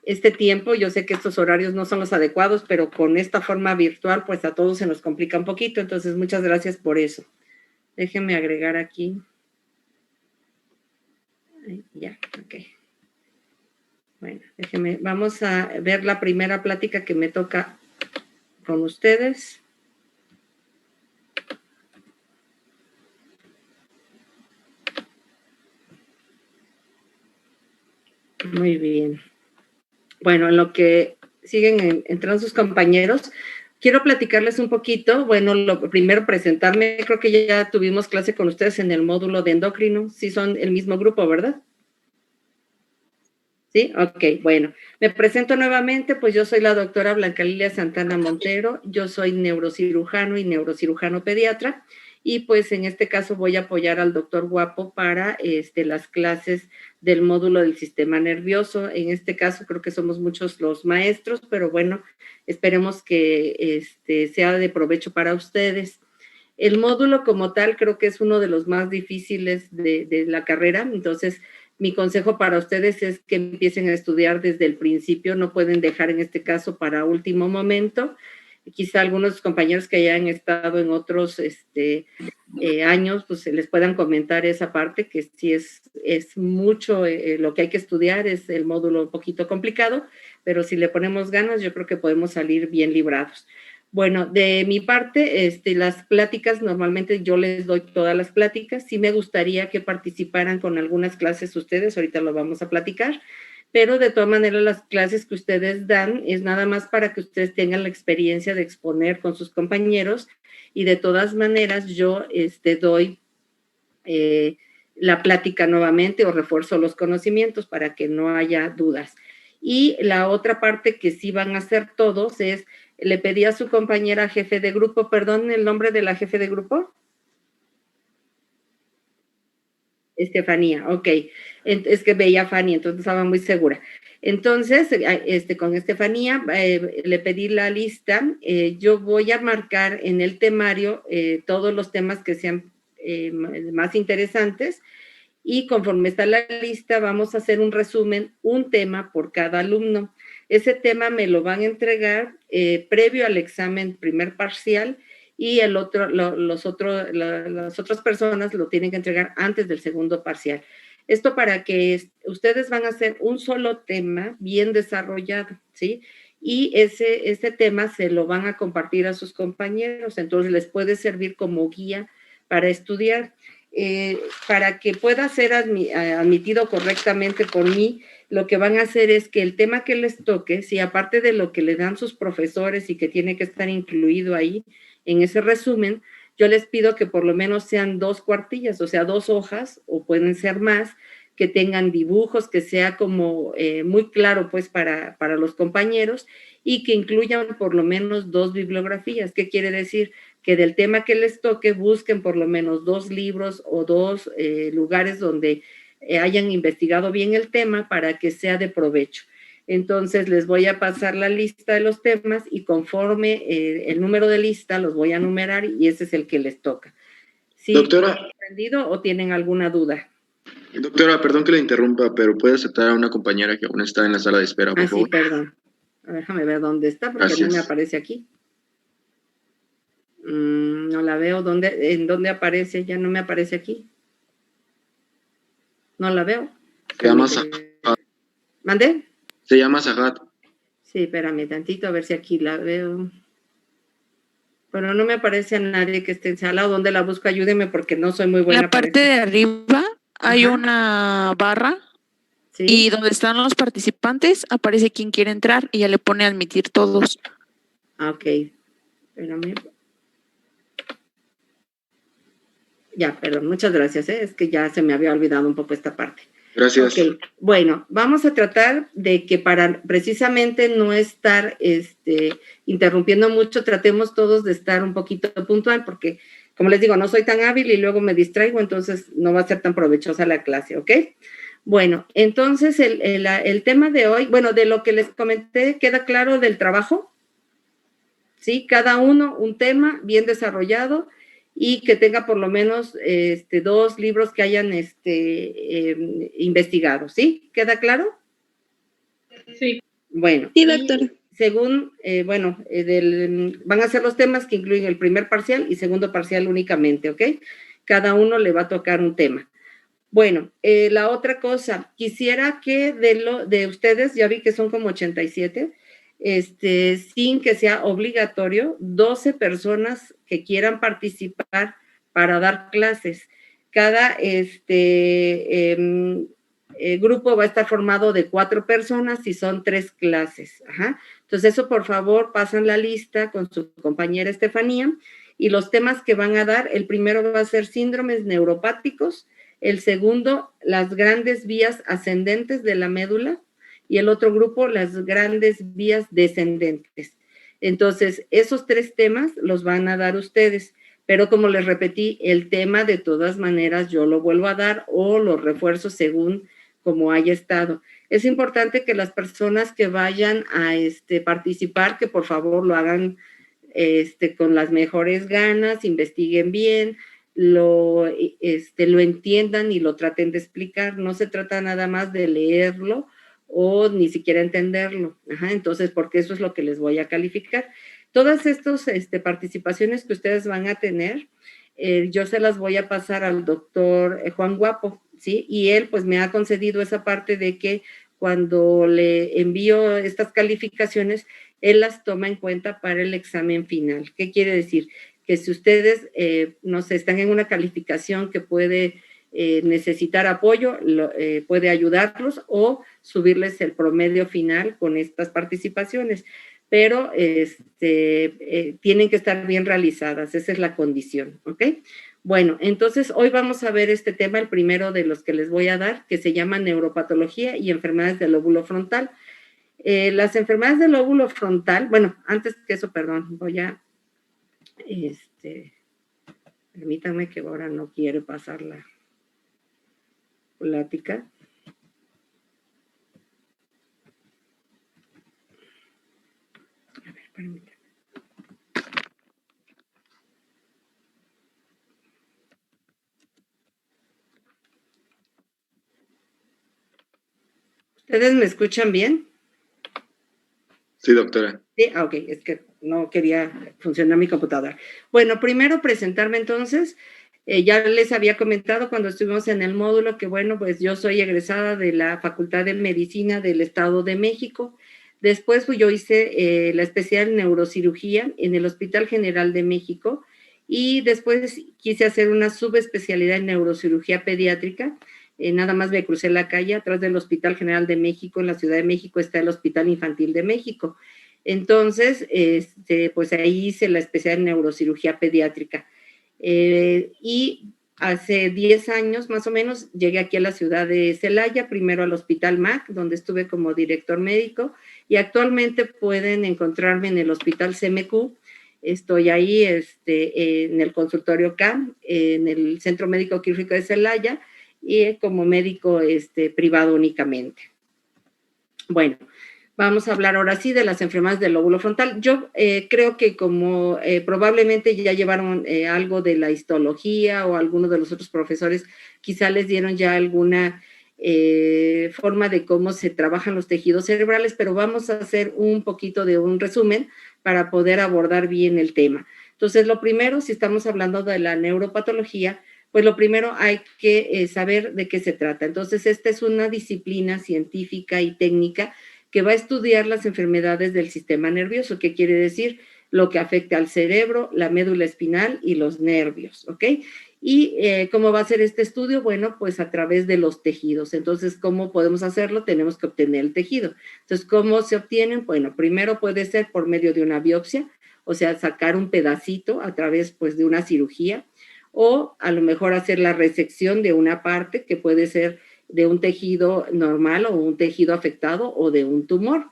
este tiempo. Yo sé que estos horarios no son los adecuados, pero con esta forma virtual, pues a todos se nos complica un poquito. Entonces, muchas gracias por eso. Déjenme agregar aquí. Ya, ok. Bueno, déjenme, vamos a ver la primera plática que me toca con ustedes. Muy bien. Bueno, en lo que siguen entrando sus compañeros, quiero platicarles un poquito. Bueno, lo primero presentarme, creo que ya tuvimos clase con ustedes en el módulo de endocrino. Sí son el mismo grupo, ¿verdad? ¿Sí? Ok, bueno. Me presento nuevamente, pues yo soy la doctora Blanca Lilia Santana Montero, yo soy neurocirujano y neurocirujano pediatra, y pues en este caso voy a apoyar al doctor Guapo para las clases del módulo del sistema nervioso. En este caso creo que somos muchos los maestros, pero bueno, esperemos que sea de provecho para ustedes. El módulo como tal creo que es uno de los más difíciles de la carrera, entonces mi consejo para ustedes es que empiecen a estudiar desde el principio, no pueden dejar en este caso para último momento. Quizá algunos compañeros que hayan estado en otros años, pues se les puedan comentar esa parte, que sí es mucho lo que hay que estudiar, es el módulo un poquito complicado, pero si le ponemos ganas, yo creo que podemos salir bien librados. Bueno, de mi parte, las pláticas, normalmente yo les doy todas las pláticas. Sí me gustaría que participaran con algunas clases ustedes, ahorita lo vamos a platicar, pero de todas maneras las clases que ustedes dan es nada más para que ustedes tengan la experiencia de exponer con sus compañeros, y de todas maneras yo doy la plática nuevamente o refuerzo los conocimientos para que no haya dudas. Y la otra parte que sí van a hacer todos es, le pedí a su compañera jefe de grupo, perdón, ¿el nombre de la jefe de grupo? Estefanía, ok. Es que veía a Fanny, entonces estaba muy segura. Entonces, con Estefanía le pedí la lista. Yo voy a marcar en el temario todos los temas que sean más interesantes, y conforme está la lista vamos a hacer un resumen, un tema por cada alumno. Ese tema me lo van a entregar previo al examen primer parcial, y el otro, las otras personas lo tienen que entregar antes del segundo parcial. Esto para que ustedes van a hacer un solo tema bien desarrollado, ¿sí? Y ese tema se lo van a compartir a sus compañeros, entonces les puede servir como guía para estudiar. Para que pueda ser admitido correctamente por mí, lo que van a hacer es que el tema que les toque, si aparte de lo que le dan sus profesores y que tiene que estar incluido ahí en ese resumen, yo les pido que por lo menos sean 2 cuartillas, o sea, 2 hojas, o pueden ser más, que tengan dibujos, que sea como muy claro pues para los compañeros, y que incluyan por lo menos 2 bibliografías. ¿Qué quiere decir? Que del tema que les toque busquen por lo menos 2 libros o 2 lugares donde hayan investigado bien el tema para que sea de provecho. Entonces les voy a pasar la lista de los temas, y conforme el número de lista los voy a numerar, y ese es el que les toca. ¿Sí? Doctora. ¿Entendido o tienen alguna duda? Doctora, perdón que la interrumpa, pero ¿puede aceptar a una compañera que aún está en la sala de espera, por favor? Sí, perdón. Déjame ver dónde está, porque Gracias. no me aparece aquí. No la veo. ¿En dónde aparece? Ya no me aparece aquí. No la veo. Se llama Sahat. ¿Mandé? Se llama Sahat. Sí, espérame tantito, a ver si aquí la veo. Pero no me aparece a nadie que esté en sala. ¿O dónde la busco? Ayúdeme, porque no soy muy buena. La parte de arriba hay una barra. ¿Sí? Y donde están los participantes aparece quién quiere entrar y ya le pone admitir todos. Ok. Espérame. Ya, perdón, muchas gracias. Es que ya se me había olvidado un poco esta parte. Gracias. Ok, bueno, vamos a tratar de que para precisamente no estar interrumpiendo mucho, tratemos todos de estar un poquito puntual, porque, como les digo, no soy tan hábil y luego me distraigo, entonces no va a ser tan provechosa la clase, ¿ok? Bueno, entonces el tema de hoy, bueno, de lo que les comenté, ¿queda claro del trabajo? ¿Sí? Cada uno un tema bien desarrollado, y que tenga por lo menos 2 libros que hayan investigado, ¿sí? ¿Queda claro? Sí. Bueno, Sí, doctora. Según, van a ser los temas que incluyen el primer parcial y segundo parcial únicamente, ¿ok? Cada uno le va a tocar un tema. Bueno, la otra cosa, quisiera que de ustedes, ya vi que son como 87, sin que sea obligatorio, 12 personas que quieran participar para dar clases. Cada grupo va a estar formado de 4 personas y son 3 clases. Ajá. Entonces, eso por favor, pasan la lista con su compañera Estefanía y los temas que van a dar, el primero va a ser síndromes neuropáticos, el segundo, las grandes vías ascendentes de la médula y el otro grupo, las grandes vías descendentes. Entonces, esos 3 temas los van a dar ustedes, pero como les repetí, el tema de todas maneras yo lo vuelvo a dar o lo refuerzo según como haya estado. Es importante que las personas que vayan a participar, que por favor lo hagan con las mejores ganas, investiguen bien, lo entiendan y lo traten de explicar. No se trata nada más de leerlo o ni siquiera entenderlo. Ajá, entonces, porque eso es lo que les voy a calificar. Todas estas participaciones que ustedes van a tener, yo se las voy a pasar al doctor Juan Guapo, ¿sí? Y él pues me ha concedido esa parte de que cuando le envío estas calificaciones, él las toma en cuenta para el examen final. ¿Qué quiere decir? Que si ustedes, no sé, están en una calificación que puede necesitar apoyo, puede ayudarlos o subirles el promedio final con estas participaciones. Pero tienen que estar bien realizadas, esa es la condición, ¿ok? Bueno, entonces hoy vamos a ver este tema, el primero de los que les voy a dar, que se llama neuropatología y enfermedades del lóbulo frontal. Las enfermedades del lóbulo frontal, bueno, antes que eso, perdón, voy a, permítanme que ahora no quiere pasar la plática. A ver, permítanme. ¿Ustedes me escuchan bien? Sí, doctora. Sí, ok, es que no quería funcionar mi computadora. Bueno, primero presentarme entonces. Ya les había comentado cuando estuvimos en el módulo que, bueno, pues yo soy egresada de la Facultad de Medicina del Estado de México. Después pues, yo hice la especial en neurocirugía en el Hospital General de México y después quise hacer una subespecialidad en neurocirugía pediátrica. Nada más me crucé la calle, atrás del Hospital General de México, en la Ciudad de México, está el Hospital Infantil de México. Entonces, pues ahí hice la especialidad en neurocirugía pediátrica. Y hace 10 años más o menos llegué aquí a la ciudad de Celaya, primero al Hospital MAC, donde estuve como director médico, y actualmente pueden encontrarme en el Hospital CMQ. Estoy ahí en el consultorio CAM, en el Centro Médico Quirúrgico de Celaya, y como médico privado únicamente. Bueno, vamos a hablar ahora sí de las enfermedades del lóbulo frontal. Yo creo que como probablemente ya llevaron algo de la histología o algunos de los otros profesores, quizá les dieron ya alguna forma de cómo se trabajan los tejidos cerebrales, pero vamos a hacer un poquito de un resumen para poder abordar bien el tema. Entonces, lo primero, si estamos hablando de la neuropatología, pues lo primero hay que saber de qué se trata. Entonces, esta es una disciplina científica y técnica que va a estudiar las enfermedades del sistema nervioso, que quiere decir lo que afecta al cerebro, la médula espinal y los nervios, ¿ok? ¿Y cómo va a ser este estudio? Bueno, pues a través de los tejidos. Entonces, ¿cómo podemos hacerlo? Tenemos que obtener el tejido. Entonces, ¿cómo se obtienen? Bueno, primero puede ser por medio de una biopsia, o sea, sacar un pedacito a través, pues, de una cirugía, o a lo mejor hacer la resección de una parte que puede ser de un tejido normal o un tejido afectado o de un tumor.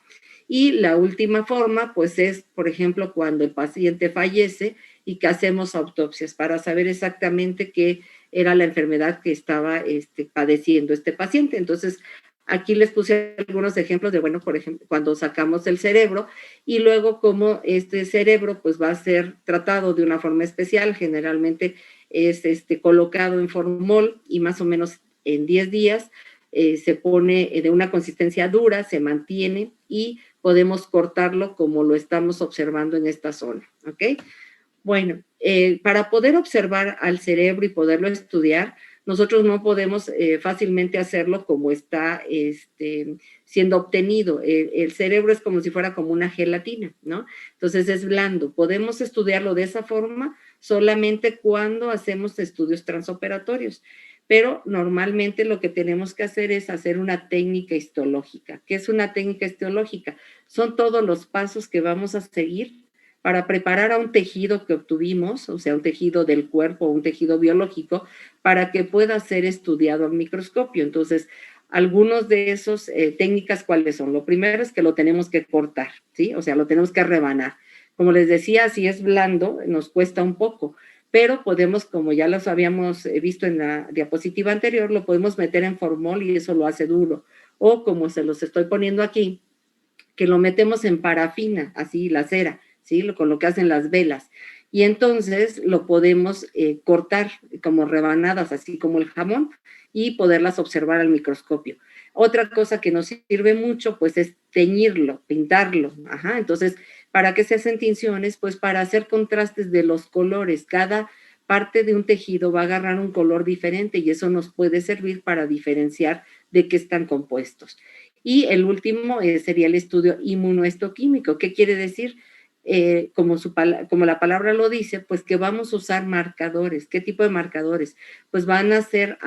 Y la última forma, pues es, por ejemplo, cuando el paciente fallece y que hacemos autopsias para saber exactamente qué era la enfermedad que estaba padeciendo este paciente. Entonces, aquí les puse algunos ejemplos de, bueno, por ejemplo, cuando sacamos el cerebro y luego cómo este cerebro pues va a ser tratado de una forma especial, generalmente es colocado en formol y más o menos en 10 días se pone de una consistencia dura, se mantiene y podemos cortarlo como lo estamos observando en esta zona, ¿ok? Bueno, para poder observar al cerebro y poderlo estudiar, nosotros no podemos fácilmente hacerlo como está siendo obtenido. El cerebro es como si fuera como una gelatina, ¿no? Entonces es blando. Podemos estudiarlo de esa forma solamente cuando hacemos estudios transoperatorios. Pero normalmente lo que tenemos que hacer es hacer una técnica histológica. ¿Qué es una técnica histológica? Son todos los pasos que vamos a seguir para preparar a un tejido que obtuvimos, o sea, un tejido del cuerpo, un tejido biológico, para que pueda ser estudiado al microscopio. Entonces, algunos de esos técnicas, ¿cuáles son? Lo primero es que lo tenemos que cortar, ¿sí? O sea, lo tenemos que rebanar. Como les decía, si es blando, nos cuesta un poco, pero podemos, como ya los habíamos visto en la diapositiva anterior, lo podemos meter en formol y eso lo hace duro. O como se los estoy poniendo aquí, que lo metemos en parafina, así la cera, ¿sí? Con lo que hacen las velas. Y entonces lo podemos cortar como rebanadas, así como el jamón, y poderlas observar al microscopio. Otra cosa que nos sirve mucho, pues, es teñirlo, pintarlo. Ajá. Entonces, ¿para qué se hacen tinciones? Pues para hacer contrastes de los colores. Cada parte de un tejido va a agarrar un color diferente y eso nos puede servir para diferenciar de qué están compuestos. Y el último sería el estudio inmunohistoquímico. ¿Qué quiere decir? Como la palabra lo dice, pues que vamos a usar marcadores. ¿Qué tipo de marcadores? Pues van a ser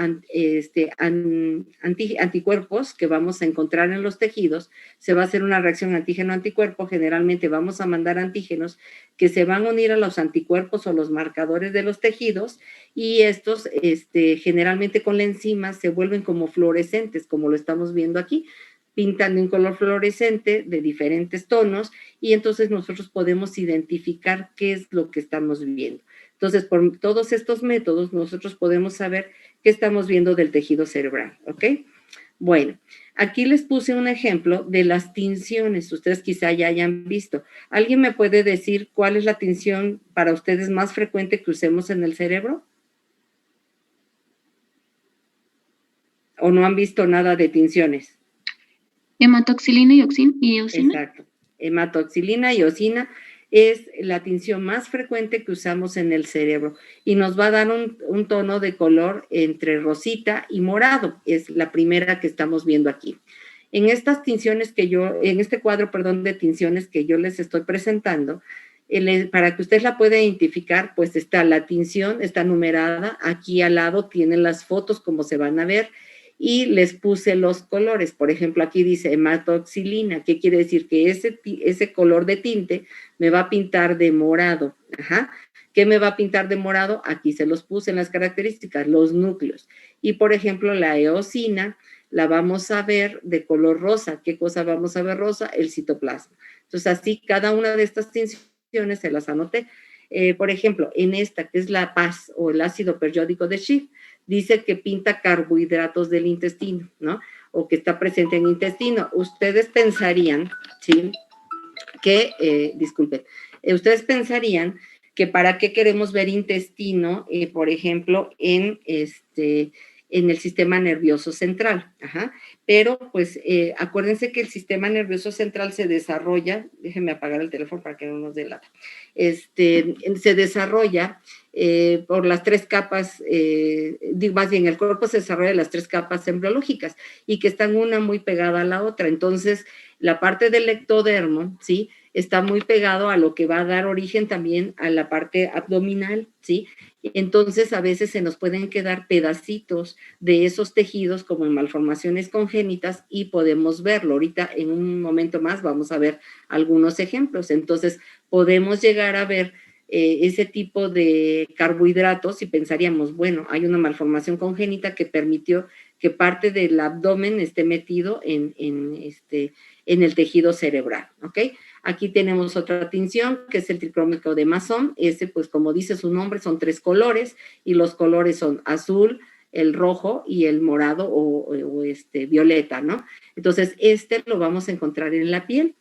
anticuerpos que vamos a encontrar en los tejidos. Se va a hacer una reacción antígeno-anticuerpo. Generalmente vamos a mandar antígenos que se van a unir a los anticuerpos o los marcadores de los tejidos y estos generalmente con la enzima se vuelven como fluorescentes, como lo estamos viendo aquí, pintan de un color fluorescente de diferentes tonos y entonces nosotros podemos identificar qué es lo que estamos viendo. Entonces, por todos estos métodos, nosotros podemos saber qué estamos viendo del tejido cerebral, ¿ok? Bueno, aquí les puse un ejemplo de las tinciones. Ustedes quizá ya hayan visto. ¿Alguien me puede decir cuál es la tinción para ustedes más frecuente que usemos en el cerebro? ¿O no han visto nada de tinciones? Hematoxilina y eosina. Exacto. Hematoxilina y eosina es la tinción más frecuente que usamos en el cerebro y nos va a dar un tono de color entre rosita y morado. Es la primera que estamos viendo aquí. En estas tinciones en este cuadro, de tinciones que yo les estoy presentando, para que ustedes la puedan identificar, pues está la tinción, está numerada. Aquí al lado tienen las fotos como se van a ver. Y les puse los colores. Por ejemplo, aquí dice hematoxilina. ¿Qué quiere decir? Que ese color de tinte me va a pintar de morado. Ajá. ¿Qué me va a pintar de morado? Aquí se los puse en las características, los núcleos. Y, por ejemplo, la eosina la vamos a ver de color rosa. ¿Qué cosa vamos a ver rosa? El citoplasma. Entonces, así cada una de estas tinciones se las anoté. Por ejemplo, en esta, que es la PAS o el ácido periódico de Schiff, dice que pinta carbohidratos del intestino, ¿no? O que está presente en el intestino. Ustedes pensarían, ¿sí? Ustedes pensarían que para qué queremos ver intestino, por ejemplo, en el sistema nervioso central. Ajá. Pero, pues, acuérdense que el sistema nervioso central se desarrolla, déjenme apagar el teléfono para que no nos delata, se desarrolla por las tres capas, más bien el cuerpo se desarrolla en las tres capas embriológicas y que están una muy pegada a la otra. Entonces, la parte del ectodermo, ¿sí?, está muy pegado a lo que va a dar origen también a la parte abdominal, ¿sí? Entonces, a veces se nos pueden quedar pedacitos de esos tejidos como en malformaciones congénitas y podemos verlo. Ahorita, en un momento más, vamos a ver algunos ejemplos. Entonces, podemos llegar a ver ese tipo de carbohidratos y pensaríamos, bueno, hay una malformación congénita que permitió que parte del abdomen esté metido en el tejido cerebral, ¿ok? Aquí tenemos otra tinción, que es el tricrómico de Masson. Ese, pues, como dice su nombre, son tres colores, y los colores son azul, el rojo y el morado o violeta, ¿no? Entonces, lo vamos a encontrar en la piel.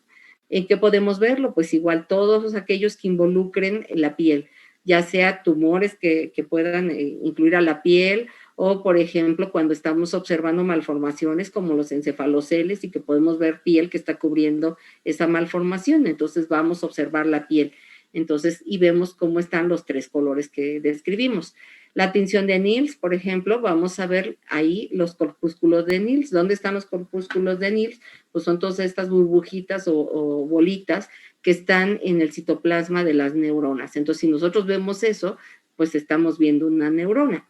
¿En qué podemos verlo? Pues igual todos aquellos que involucren la piel, ya sea tumores que puedan incluir a la piel o por ejemplo cuando estamos observando malformaciones como los encefaloceles y que podemos ver piel que está cubriendo esa malformación, entonces vamos a observar la piel. Entonces, y vemos cómo están los 3 colores que describimos. La tinción de Nils, por ejemplo, vamos a ver ahí los corpúsculos de Nils. ¿Dónde están los corpúsculos de Nils? Pues son todas estas burbujitas o bolitas que están en el citoplasma de las neuronas. Entonces, si nosotros vemos eso, pues estamos viendo una neurona.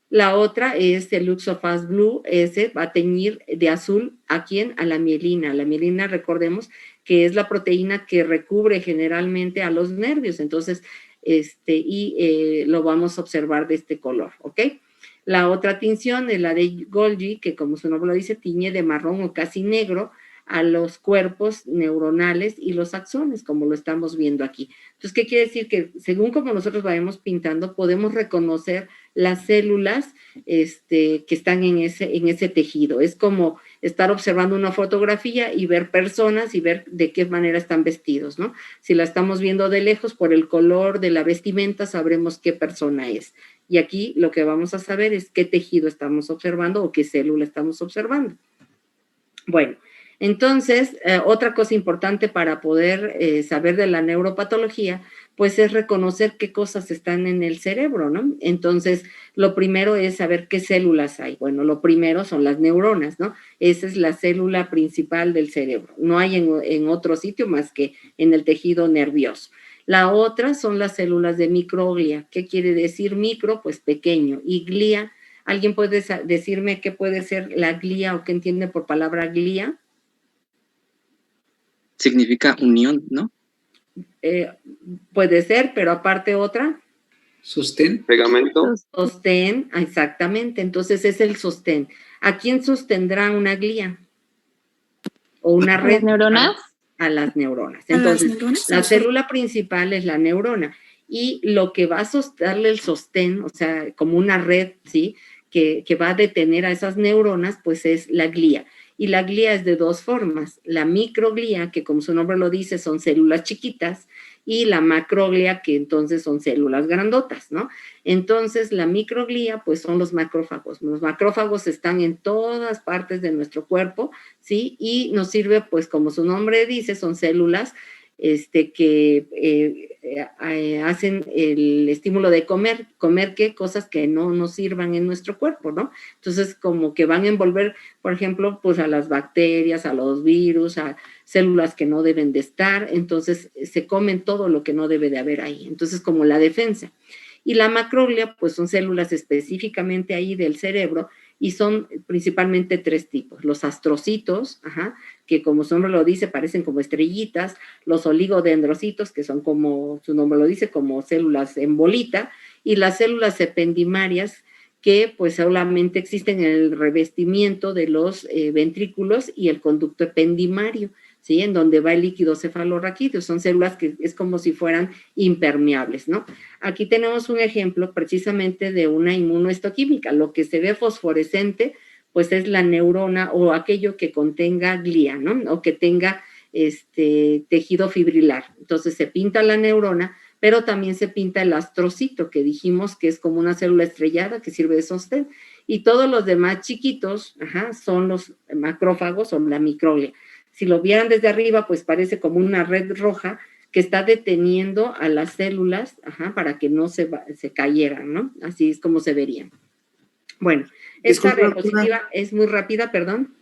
La otra es el Luxofast Blue, ese va a teñir de azul ¿a quién? A la mielina. La mielina, recordemos, que es la proteína que recubre generalmente a los nervios, entonces, lo vamos a observar de este color, ¿ok? La otra tinción es la de Golgi, que como su nombre lo dice, tiñe de marrón o casi negro a los cuerpos neuronales y los axones, como lo estamos viendo aquí. Entonces, ¿qué quiere decir? Que según como nosotros vayamos pintando, podemos reconocer las células que están en ese tejido. Es como estar observando una fotografía y ver personas y ver de qué manera están vestidos, ¿no? Si la estamos viendo de lejos, por el color de la vestimenta, sabremos qué persona es. Y aquí lo que vamos a saber es qué tejido estamos observando o qué célula estamos observando. Bueno, entonces, otra cosa importante para poder saber de la neuropatología, pues es reconocer qué cosas están en el cerebro, ¿no? Entonces, lo primero es saber qué células hay. Bueno, lo primero son las neuronas, ¿no? Esa es la célula principal del cerebro. No hay en otro sitio más que en el tejido nervioso. La otra son las células de microglia. ¿Qué quiere decir micro? Pues pequeño. Y glía, ¿alguien puede decirme qué puede ser la glía o qué entiende por palabra glía? Significa unión, ¿no? Puede ser, pero aparte otra. Sostén. Pegamento. Sostén, exactamente. Entonces es el sostén. ¿A quién sostendrá una glía? O una red. ¿Las neuronas? A las neuronas. Entonces, la célula principal es la neurona. Y lo que va a darle el sostén, o sea, como una red, ¿sí? Que va a detener a esas neuronas, pues es la glía. Y la glía es de 2 formas. La microglía, que como su nombre lo dice, son células chiquitas, y la macroglia, que entonces son células grandotas, ¿no? Entonces, la microglía, pues son los macrófagos. Los macrófagos están en todas partes de nuestro cuerpo, ¿sí? Y nos sirve, pues como su nombre dice, son células que hacen el estímulo de comer qué cosas que no nos sirvan en nuestro cuerpo, ¿no? Entonces, como que van a envolver, por ejemplo, pues a las bacterias, a los virus, a células que no deben de estar, entonces se comen todo lo que no debe de haber ahí, entonces como la defensa. Y la macroglia, pues son células específicamente ahí del cerebro y son principalmente 3 tipos. Los astrocitos, que como su nombre lo dice, parecen como estrellitas, los oligodendrocitos, que son como su nombre lo dice, como células en bolita, y las células ependimarias, que pues solamente existen en el revestimiento de los ventrículos y el conducto ependimario, ¿sí? En donde va el líquido cefalorraquídeo. Son células que es como si fueran impermeables, ¿no? Aquí tenemos un ejemplo precisamente de una inmunohistoquímica. Lo que se ve fosforescente, pues es la neurona o aquello que contenga glía, ¿no? O que tenga tejido fibrilar. Entonces se pinta la neurona, pero también se pinta el astrocito, que dijimos que es como una célula estrellada que sirve de sostén. Y todos los demás chiquitos, son los macrófagos o la microglia. Si lo vieran desde arriba, pues parece como una red roja que está deteniendo a las células, para que no se cayeran, ¿no? Así es como se verían. Bueno, esta diapositiva es muy rápida, perdón.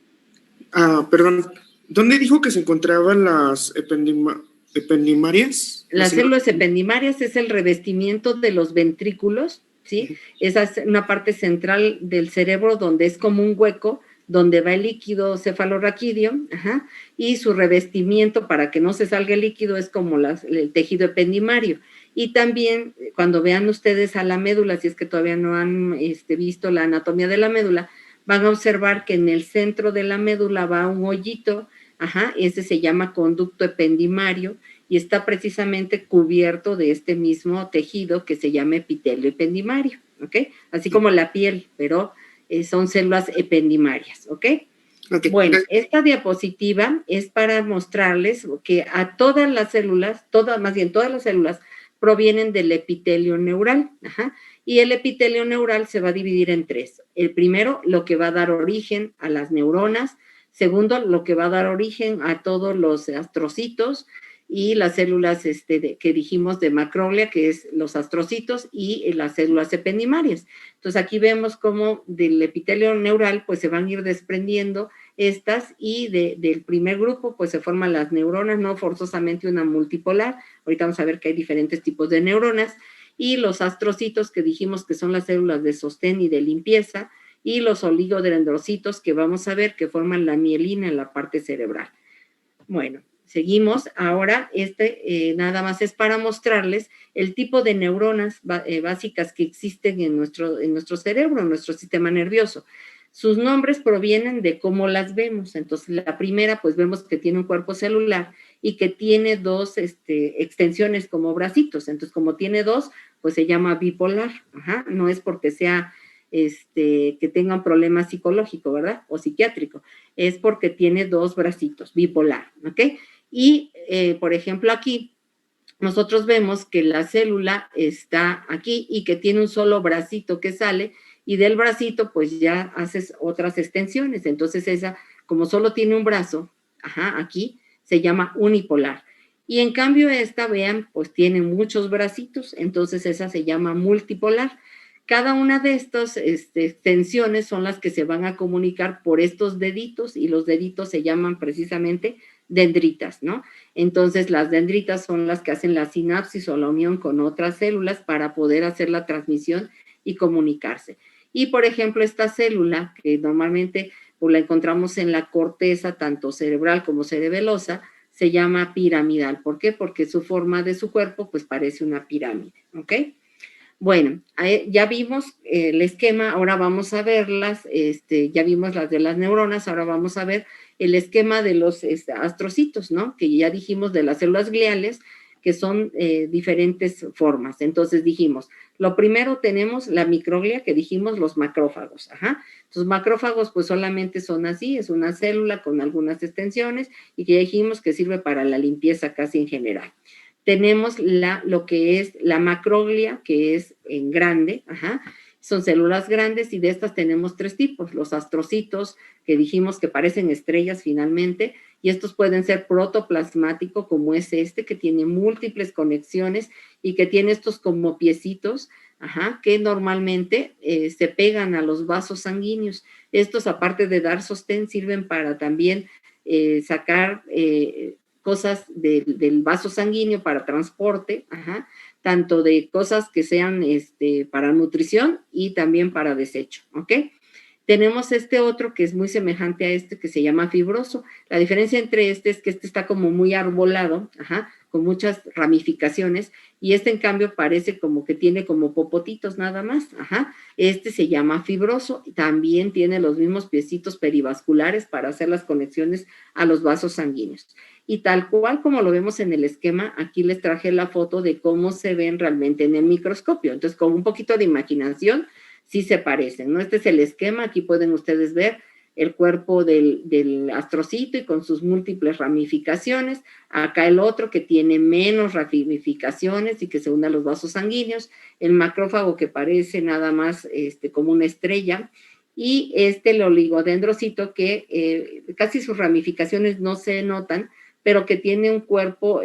Perdón. ¿Dónde dijo que se encontraban las ependimarias? Las células ependimarias es el revestimiento de los ventrículos, ¿sí? Esa es una parte central del cerebro donde es como un hueco donde va el líquido cefalorraquídeo, y su revestimiento para que no se salga el líquido es como el tejido ependimario. Y también cuando vean ustedes a la médula, si es que todavía no han visto la anatomía de la médula, van a observar que en el centro de la médula va un hoyito, ese se llama conducto ependimario y está precisamente cubierto de este mismo tejido que se llama epitelio ependimario, ¿ok? Así como la piel, pero son células ependimarias, ¿ok? Bueno, esta diapositiva es para mostrarles que a todas las células, todas las células provienen del epitelio neural. Y el epitelio neural se va a dividir en tres. El primero, lo que va a dar origen a las neuronas. Segundo, lo que va a dar origen a todos los astrocitos y las células que dijimos de macroglia, que es los astrocitos y las células ependimarias. Entonces, aquí vemos cómo del epitelio neural, pues se van a ir desprendiendo estas y del primer grupo, pues se forman las neuronas, no forzosamente una multipolar. Ahorita vamos a ver que hay diferentes tipos de neuronas. Y los astrocitos, que dijimos que son las células de sostén y de limpieza, y los oligodendrocitos, que vamos a ver que forman la mielina en la parte cerebral. Bueno, seguimos. Ahora, nada más es para mostrarles el tipo de neuronas básicas que existen en nuestro cerebro, en nuestro sistema nervioso. Sus nombres provienen de cómo las vemos. Entonces, la primera, pues vemos que tiene un cuerpo celular y que tiene dos extensiones como bracitos. Entonces, como tiene dos, pues se llama bipolar. No es porque sea que tenga un problema psicológico, ¿verdad? O psiquiátrico. Es porque tiene dos bracitos, bipolar, ¿ok? Y, por ejemplo, aquí nosotros vemos que la célula está aquí y que tiene un solo bracito que sale, y del bracito pues ya haces otras extensiones. Entonces esa, como solo tiene un brazo, aquí se llama unipolar. Y en cambio esta, vean, pues tiene muchos bracitos, entonces esa se llama multipolar. Cada una de estas extensiones son las que se van a comunicar por estos deditos, y los deditos se llaman precisamente dendritas, ¿no? Entonces las dendritas son las que hacen la sinapsis o la unión con otras células para poder hacer la transmisión y comunicarse. Y, por ejemplo, esta célula, que normalmente pues, la encontramos en la corteza, tanto cerebral como cerebelosa, se llama piramidal. ¿Por qué? Porque su forma de su cuerpo, pues, parece una pirámide, ¿ok? Bueno, ya vimos el esquema, ahora vamos a verlas, ya vimos las de las neuronas, ahora vamos a ver el esquema de los astrocitos, ¿no? Que ya dijimos de las células gliales, que son diferentes formas. Entonces dijimos, lo primero tenemos la microglia, que dijimos los macrófagos. Los macrófagos pues solamente son así, es una célula con algunas extensiones y que ya dijimos que sirve para la limpieza casi en general. Tenemos lo que es la macroglia, que es en grande, son células grandes, y de estas tenemos tres tipos: los astrocitos, que dijimos que parecen estrellas finalmente, y estos pueden ser protoplasmático, como es que tiene múltiples conexiones y que tiene estos como piecitos, que normalmente se pegan a los vasos sanguíneos. Estos, aparte de dar sostén, sirven para también sacar cosas del vaso sanguíneo para transporte, tanto de cosas que sean para nutrición y también para desecho, ¿ok? Tenemos otro que es muy semejante a que se llama fibroso. La diferencia entre es que está como muy arbolado, con muchas ramificaciones, y en cambio parece como que tiene como popotitos nada más, se llama fibroso, y también tiene los mismos piecitos perivasculares para hacer las conexiones a los vasos sanguíneos. Y tal cual como lo vemos en el esquema, aquí les traje la foto de cómo se ven realmente en el microscopio. Entonces, con un poquito de imaginación, sí se parecen, ¿no? Este es el esquema. Aquí pueden ustedes ver el cuerpo del astrocito y con sus múltiples ramificaciones. Acá el otro que tiene menos ramificaciones y que se une a los vasos sanguíneos. El macrófago, que parece nada más como una estrella. Y el oligodendrocito, que casi sus ramificaciones no se notan, pero que tiene un cuerpo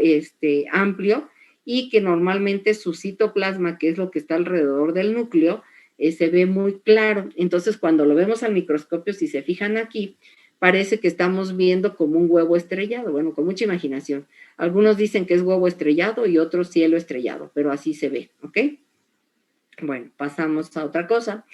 amplio, y que normalmente su citoplasma, que es lo que está alrededor del núcleo, se ve muy claro. Entonces, cuando lo vemos al microscopio, si se fijan aquí, parece que estamos viendo como un huevo estrellado. Bueno, con mucha imaginación. Algunos dicen que es huevo estrellado y otros cielo estrellado, pero así se ve, ¿ok? Bueno, pasamos a otra cosa.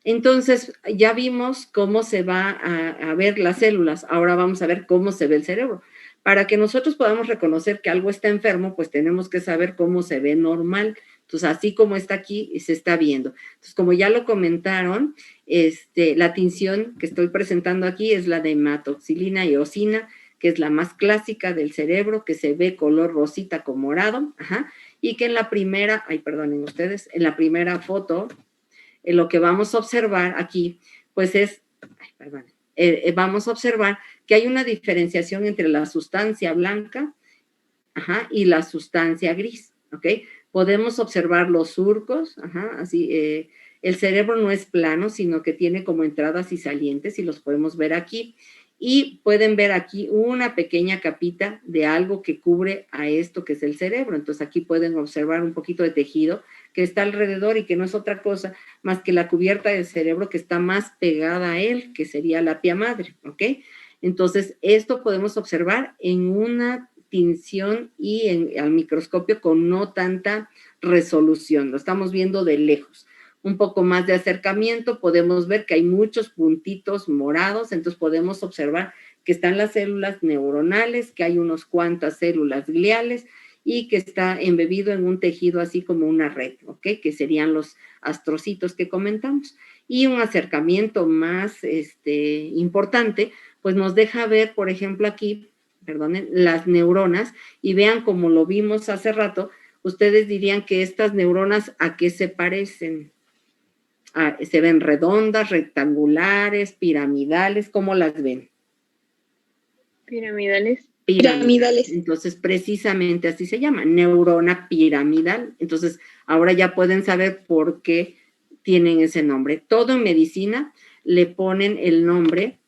Entonces, ya vimos cómo se va a ver las células. Ahora vamos a ver cómo se ve el cerebro. Para que nosotros podamos reconocer que algo está enfermo, pues tenemos que saber cómo se ve normal. Entonces, así como está aquí, se está viendo. Entonces, como ya lo comentaron, la tinción que estoy presentando aquí es la de hematoxilina y eosina, que es la más clásica del cerebro, que se ve color rosita con morado, y que en la primera, perdonen ustedes, en la primera foto, lo que vamos a observar aquí, pues vamos a observar que hay una diferenciación entre la sustancia blanca y la sustancia gris, ¿ok? Podemos observar los surcos, así, el cerebro no es plano, sino que tiene como entradas y salientes, y los podemos ver aquí. Y pueden ver aquí una pequeña capita de algo que cubre a esto que es el cerebro. Entonces aquí pueden observar un poquito de tejido que está alrededor y que no es otra cosa más que la cubierta del cerebro que está más pegada a él, que sería la pía madre, ¿ok? Entonces esto podemos observar en una tinción y al microscopio con no tanta resolución, lo estamos viendo de lejos. Un poco más de acercamiento, podemos ver que hay muchos puntitos morados, entonces podemos observar que están las células neuronales, que hay unos cuantas células gliales y que está embebido en un tejido así como una red, ¿ok? Que serían los astrocitos que comentamos. Y un acercamiento más importante, pues nos deja ver, por ejemplo, aquí, perdonen, las neuronas, y vean como lo vimos hace rato, ustedes dirían que estas neuronas, ¿a qué se parecen? Se ven redondas, rectangulares, piramidales, ¿cómo las ven? Piramidales. Piramidales. Entonces, precisamente así se llama, neurona piramidal. Entonces, ahora ya pueden saber por qué tienen ese nombre. Todo en medicina le ponen el nombre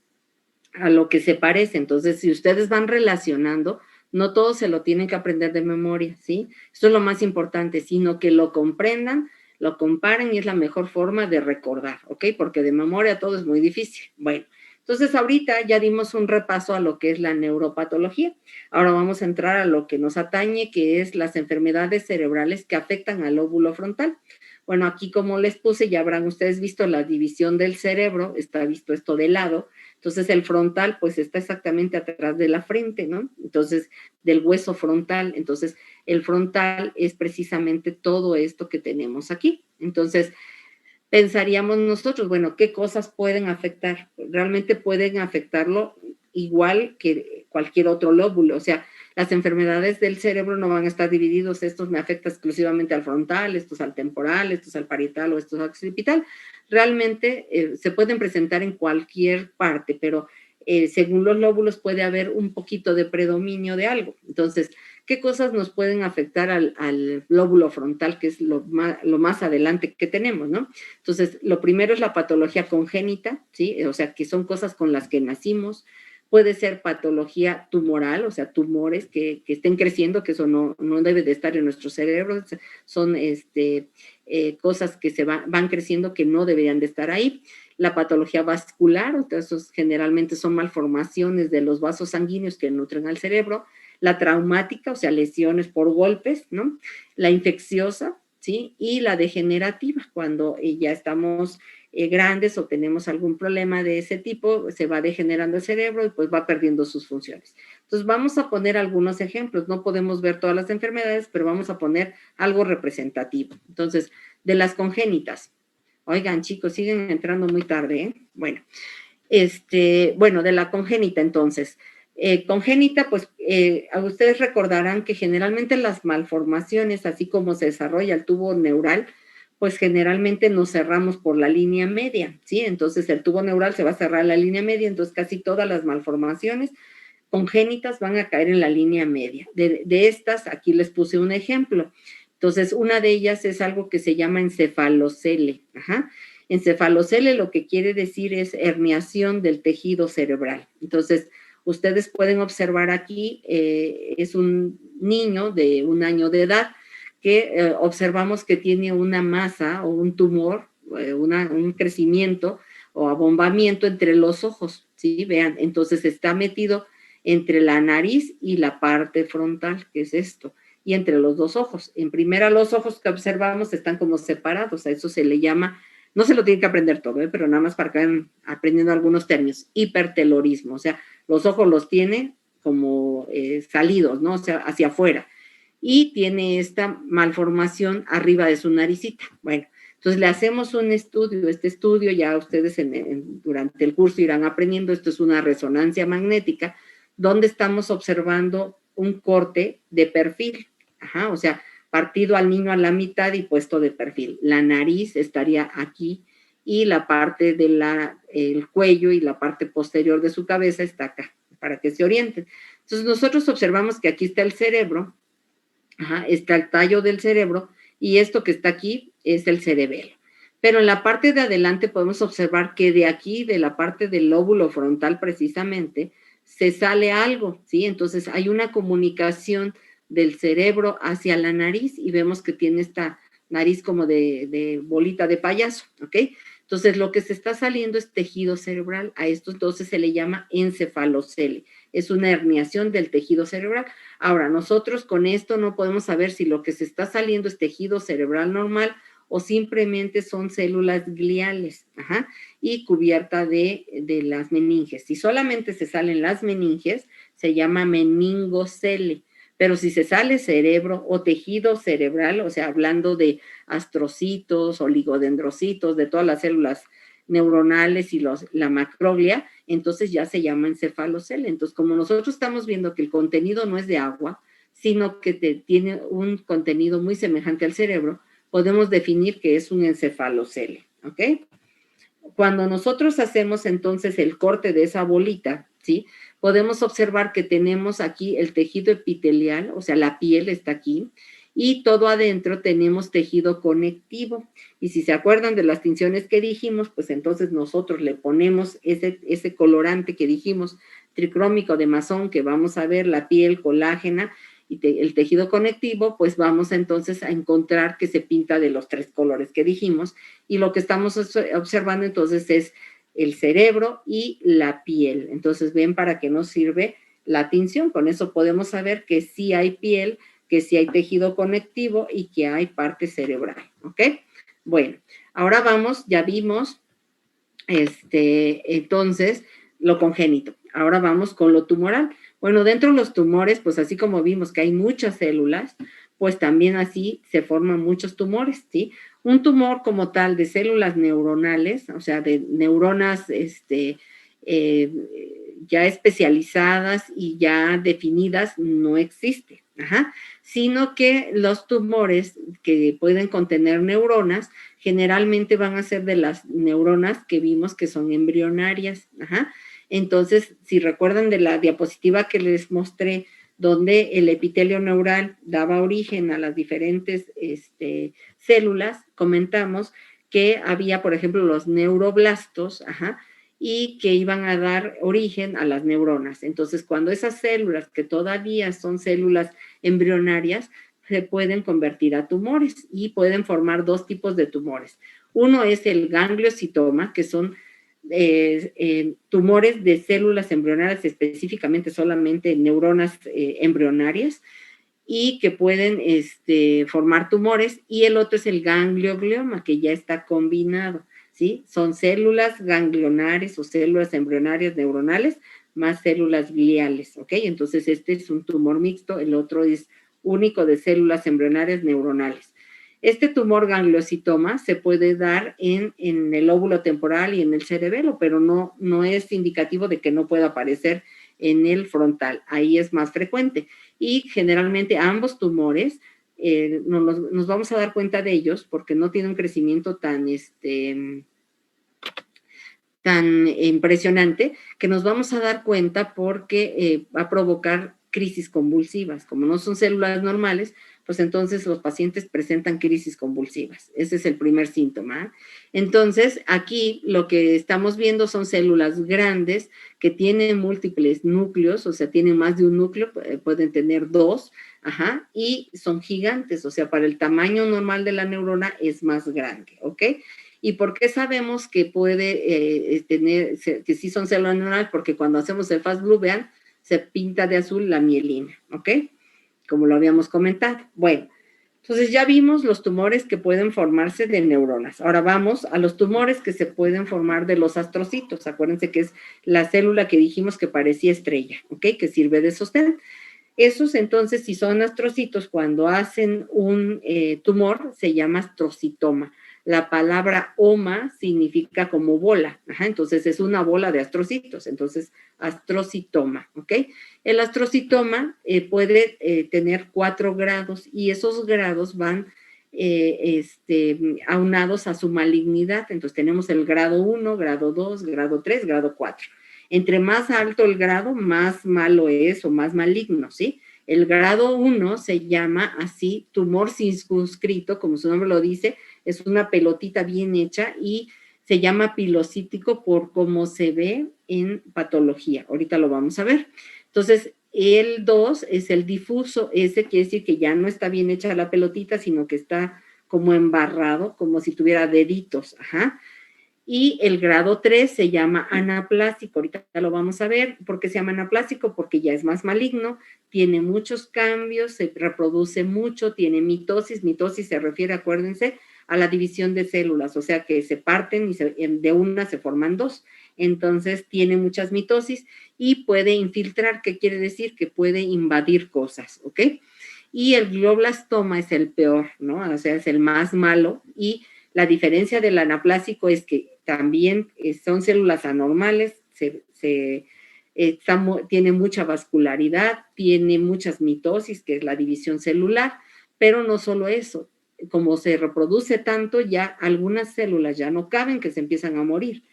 a lo que se parece. Entonces, si ustedes van relacionando, no todo se lo tienen que aprender de memoria, ¿sí? Eso es lo más importante, sino que lo comprendan, lo comparen y es la mejor forma de recordar, ¿ok? Porque de memoria todo es muy difícil. Bueno, entonces ahorita ya dimos un repaso a lo que es la neuropatología. Ahora vamos a entrar a lo que nos atañe, que es las enfermedades cerebrales que afectan al lóbulo frontal. Bueno, aquí como les puse, ya habrán ustedes visto la división del cerebro, está visto esto de lado. Entonces el frontal pues está exactamente atrás de la frente, ¿no? Entonces del hueso frontal. Entonces el frontal es precisamente todo esto que tenemos aquí. Entonces pensaríamos nosotros, bueno, ¿qué cosas pueden afectar? Realmente pueden afectarlo igual que cualquier otro lóbulo. O sea, las enfermedades del cerebro no van a estar divididos, estos me afectan exclusivamente al frontal, estos al temporal, estos al parietal o estos al occipital. Realmente se pueden presentar en cualquier parte, pero según los lóbulos puede haber un poquito de predominio de algo. Entonces, ¿qué cosas nos pueden afectar al lóbulo frontal, que es lo más adelante que tenemos, ¿no? Entonces, lo primero es la patología congénita, ¿sí? O sea, que son cosas con las que nacimos. Puede ser patología tumoral, o sea, tumores que estén creciendo, que eso no debe de estar en nuestro cerebro, son cosas que van creciendo que no deberían de estar ahí. La patología vascular, o sea, esos generalmente son malformaciones de los vasos sanguíneos que nutren al cerebro. La traumática, o sea, lesiones por golpes, ¿no? La infecciosa, ¿sí? Y la degenerativa, cuando ya estamos grandes o tenemos algún problema de ese tipo, se va degenerando el cerebro y pues va perdiendo sus funciones. Entonces vamos a poner algunos ejemplos, no podemos ver todas las enfermedades, pero vamos a poner algo representativo. Entonces, de las congénitas, oigan chicos, siguen entrando muy tarde, ¿eh? Bueno, de la congénita entonces, congénita, pues ustedes recordarán que generalmente las malformaciones, así como se desarrolla el tubo neural, pues generalmente nos cerramos por la línea media, ¿sí? Entonces el tubo neural se va a cerrar en la línea media, entonces casi todas las malformaciones congénitas van a caer en la línea media. De estas, aquí les puse un ejemplo. Entonces, una de ellas es algo que se llama encefalocele. Encefalocele lo que quiere decir es herniación del tejido cerebral. Entonces, ustedes pueden observar aquí, es un niño de 1 año de edad que observamos que tiene una masa o un tumor, un crecimiento o abombamiento entre los ojos, ¿sí? Vean, entonces está metido entre la nariz y la parte frontal, que es esto, y entre los dos ojos. En primera, los ojos que observamos están como separados, a eso se le llama, no se lo tienen que aprender todo, pero nada más para que vayan aprendiendo algunos términos, hipertelorismo, o sea, los ojos los tiene como salidos, ¿no? O sea, hacia afuera. Y tiene esta malformación arriba de su naricita. Bueno, entonces le hacemos un estudio. Este estudio ya ustedes durante el curso irán aprendiendo. Esto es una resonancia magnética donde estamos observando un corte de perfil. O sea, partido al niño a la mitad y puesto de perfil. La nariz estaría aquí y la parte del cuello y la parte posterior de su cabeza está acá, para que se orienten. Entonces nosotros observamos que aquí está el cerebro, está el tallo del cerebro y esto que está aquí es el cerebelo. Pero en la parte de adelante podemos observar que de aquí, de la parte del lóbulo frontal precisamente, se sale algo, ¿sí? Entonces hay una comunicación del cerebro hacia la nariz y vemos que tiene esta nariz como de bolita de payaso, ¿ok? Entonces lo que se está saliendo es tejido cerebral, a esto entonces se le llama encefalocele, es una herniación del tejido cerebral. Ahora, nosotros con esto no podemos saber si lo que se está saliendo es tejido cerebral normal o simplemente son células gliales, ajá, y cubierta de las meninges. Si solamente se salen las meninges, se llama meningocele, pero si se sale cerebro o tejido cerebral, o sea, hablando de astrocitos, oligodendrocitos, de todas las células neuronales y la macroglia, entonces ya se llama encefalocele. Entonces, como nosotros estamos viendo que el contenido no es de agua, sino que tiene un contenido muy semejante al cerebro, podemos definir que es un encefalocele, ¿ok? Cuando nosotros hacemos entonces el corte de esa bolita, ¿sí? Podemos observar que tenemos aquí el tejido epitelial, o sea, la piel está aquí, y todo adentro tenemos tejido conectivo. Y si se acuerdan de las tinciones que dijimos, pues entonces nosotros le ponemos ese colorante que dijimos, tricrómico de Masson, que vamos a ver, la piel colágena, y el tejido conectivo, pues vamos entonces a encontrar que se pinta de los 3 colores que dijimos, y lo que estamos observando entonces es el cerebro y la piel. Entonces ven para qué nos sirve la tinción, con eso podemos saber que sí hay piel, que sí hay tejido conectivo y que hay parte cerebral, ¿ok? Bueno, ahora vamos, ya vimos, entonces, lo congénito. Ahora vamos con lo tumoral. Bueno, dentro de los tumores, pues así como vimos que hay muchas células, pues también así se forman muchos tumores, ¿sí? Un tumor como tal de células neuronales, o sea, de neuronas ya especializadas y ya definidas, no existe, ajá, sino que los tumores que pueden contener neuronas generalmente van a ser de las neuronas que vimos que son embrionarias, ajá. Entonces, si recuerdan de la diapositiva que les mostré, donde el epitelio neural daba origen a las diferentes células, comentamos que había, por ejemplo, los neuroblastos, ajá, y que iban a dar origen a las neuronas. Entonces, cuando esas células, que todavía son células embrionarias, se pueden convertir a tumores y pueden formar 2 tipos de tumores. Uno es el gangliocitoma, que son tumores de células embrionarias, específicamente solamente neuronas embrionarias, y que pueden formar tumores, y el otro es el ganglioglioma, que ya está combinado, ¿sí? Son células ganglionares o células embrionarias neuronales más células gliales, ¿ok? Entonces este es un tumor mixto, el otro es único de células embrionarias neuronales. Este tumor gangliocitoma se puede dar en el lóbulo temporal y en el cerebelo, pero no es indicativo de que no pueda aparecer en el frontal. Ahí es más frecuente. Y generalmente ambos tumores nos vamos a dar cuenta de ellos porque no tienen un crecimiento tan impresionante, que nos vamos a dar cuenta porque va a provocar crisis convulsivas. Como no son células normales, pues entonces los pacientes presentan crisis convulsivas. Ese es el primer síntoma. Entonces, aquí lo que estamos viendo son células grandes que tienen múltiples núcleos, o sea, tienen más de un núcleo, pueden tener 2, ajá, y son gigantes, o sea, para el tamaño normal de la neurona es más grande, ¿ok? ¿Y por qué sabemos que puede tener, que sí son células neuronales? Porque cuando hacemos el Fast Blue, vean, se pinta de azul la mielina, ¿ok? Como lo habíamos comentado. Bueno, entonces ya vimos los tumores que pueden formarse de neuronas. Ahora vamos a los tumores que se pueden formar de los astrocitos. Acuérdense que es la célula que dijimos que parecía estrella, ¿ok? Que sirve de sostén. Esos entonces, si son astrocitos, cuando hacen un tumor, se llama astrocitoma. La palabra oma significa como bola, ajá, entonces es una bola de astrocitos, entonces astrocitoma, ¿ok? El astrocitoma puede tener 4 grados y esos grados van aunados a su malignidad, entonces tenemos el grado 1, grado 2, grado 3, grado 4. Entre más alto el grado, más malo es o más maligno, ¿sí? El grado 1 se llama así tumor circunscrito, como su nombre lo dice, es una pelotita bien hecha y se llama pilocítico por cómo se ve en patología. Ahorita lo vamos a ver. Entonces, el 2 es el difuso, ese quiere decir que ya no está bien hecha la pelotita, sino que está como embarrado, como si tuviera deditos, ajá. Y el grado 3 se llama anaplásico, ahorita lo vamos a ver. ¿Por qué se llama anaplásico? Porque ya es más maligno, tiene muchos cambios, se reproduce mucho, tiene mitosis. Mitosis se refiere, acuérdense, a la división de células, o sea que se parten y de una se forman dos. Entonces tiene muchas mitosis y puede infiltrar. ¿Qué quiere decir? Que puede invadir cosas, ¿ok? Y el glioblastoma es el peor, ¿no? O sea, es el más malo. Y la diferencia del anaplásico es que también son células anormales, tiene mucha vascularidad, tiene muchas mitosis, que es la división celular, pero no solo eso, como se reproduce tanto, ya algunas células ya no caben, que se empiezan a morir.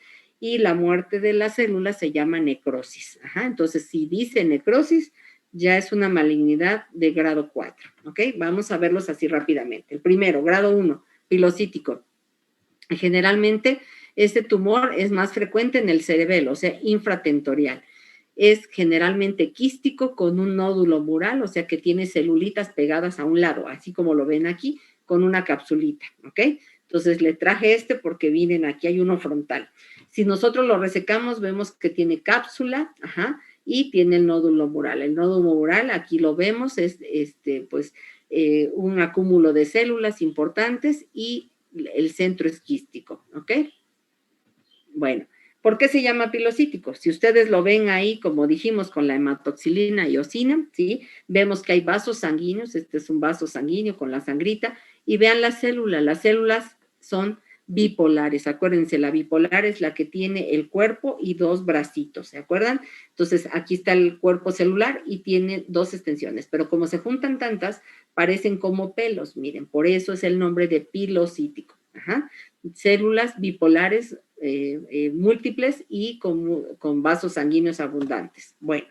Y la muerte de las células se llama necrosis. Ajá, entonces, si dice necrosis, ya es una malignidad de grado 4, ¿ok? Vamos a verlos así rápidamente. El primero, grado 1, pilocítico. Generalmente, este tumor es más frecuente en el cerebelo, o sea, infratentorial. Es generalmente quístico con un nódulo mural, o sea, que tiene celulitas pegadas a un lado, así como lo ven aquí, con una capsulita, ¿ok? Entonces, le traje este porque miren, aquí hay uno frontal. Si nosotros lo resecamos, vemos que tiene cápsula, ajá, y tiene el nódulo mural. El nódulo mural, aquí lo vemos, es un acúmulo de células importantes y el centro es quístico, ¿ok? Bueno, ¿por qué se llama pilocítico? Si ustedes lo ven ahí, como dijimos, con la hematoxilina y eosina, ¿sí? Vemos que hay vasos sanguíneos, este es un vaso sanguíneo con la sangrita, y vean las células son bipolares, acuérdense, la bipolar es la que tiene el cuerpo y dos bracitos, ¿se acuerdan? Entonces, aquí está el cuerpo celular y tiene dos extensiones, pero como se juntan tantas, parecen como pelos, miren, por eso es el nombre de pilocítico, ajá. Células bipolares múltiples y con vasos sanguíneos abundantes. Bueno,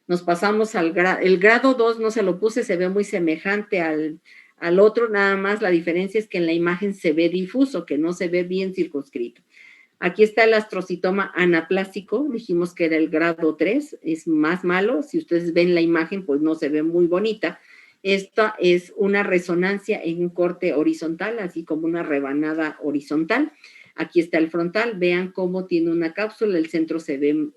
nos pasamos al el grado 2, no se lo puse, se ve muy semejante al otro, nada más la diferencia es que en la imagen se ve difuso, que no se ve bien circunscrito. Aquí está el astrocitoma anaplásico, dijimos que era el grado 3, es más malo, si ustedes ven la imagen, pues no se ve muy bonita. Esta es una resonancia en un corte horizontal, así como una rebanada horizontal. Aquí está el frontal, vean cómo tiene una cápsula, el centro se ve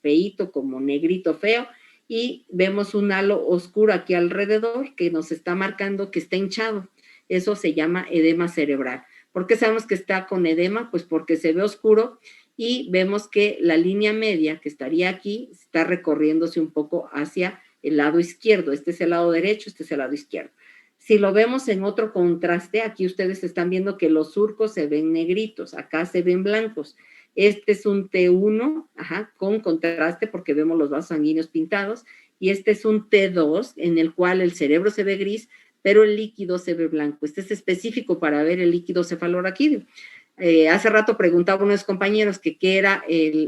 feíto, como negrito feo, y vemos un halo oscuro aquí alrededor que nos está marcando que está hinchado. Eso se llama edema cerebral. ¿Por qué sabemos que está con edema? Pues porque se ve oscuro y vemos que la línea media que estaría aquí está recorriéndose un poco hacia el lado izquierdo. Este es el lado derecho, este es el lado izquierdo. Si lo vemos en otro contraste, aquí ustedes están viendo que los surcos se ven negritos, acá se ven blancos. Este es un T1, ajá, con contraste porque vemos los vasos sanguíneos pintados, y este es un T2 en el cual el cerebro se ve gris, pero el líquido se ve blanco. Este es específico para ver el líquido cefalorraquídeo. Hace rato preguntaba a unos compañeros que qué era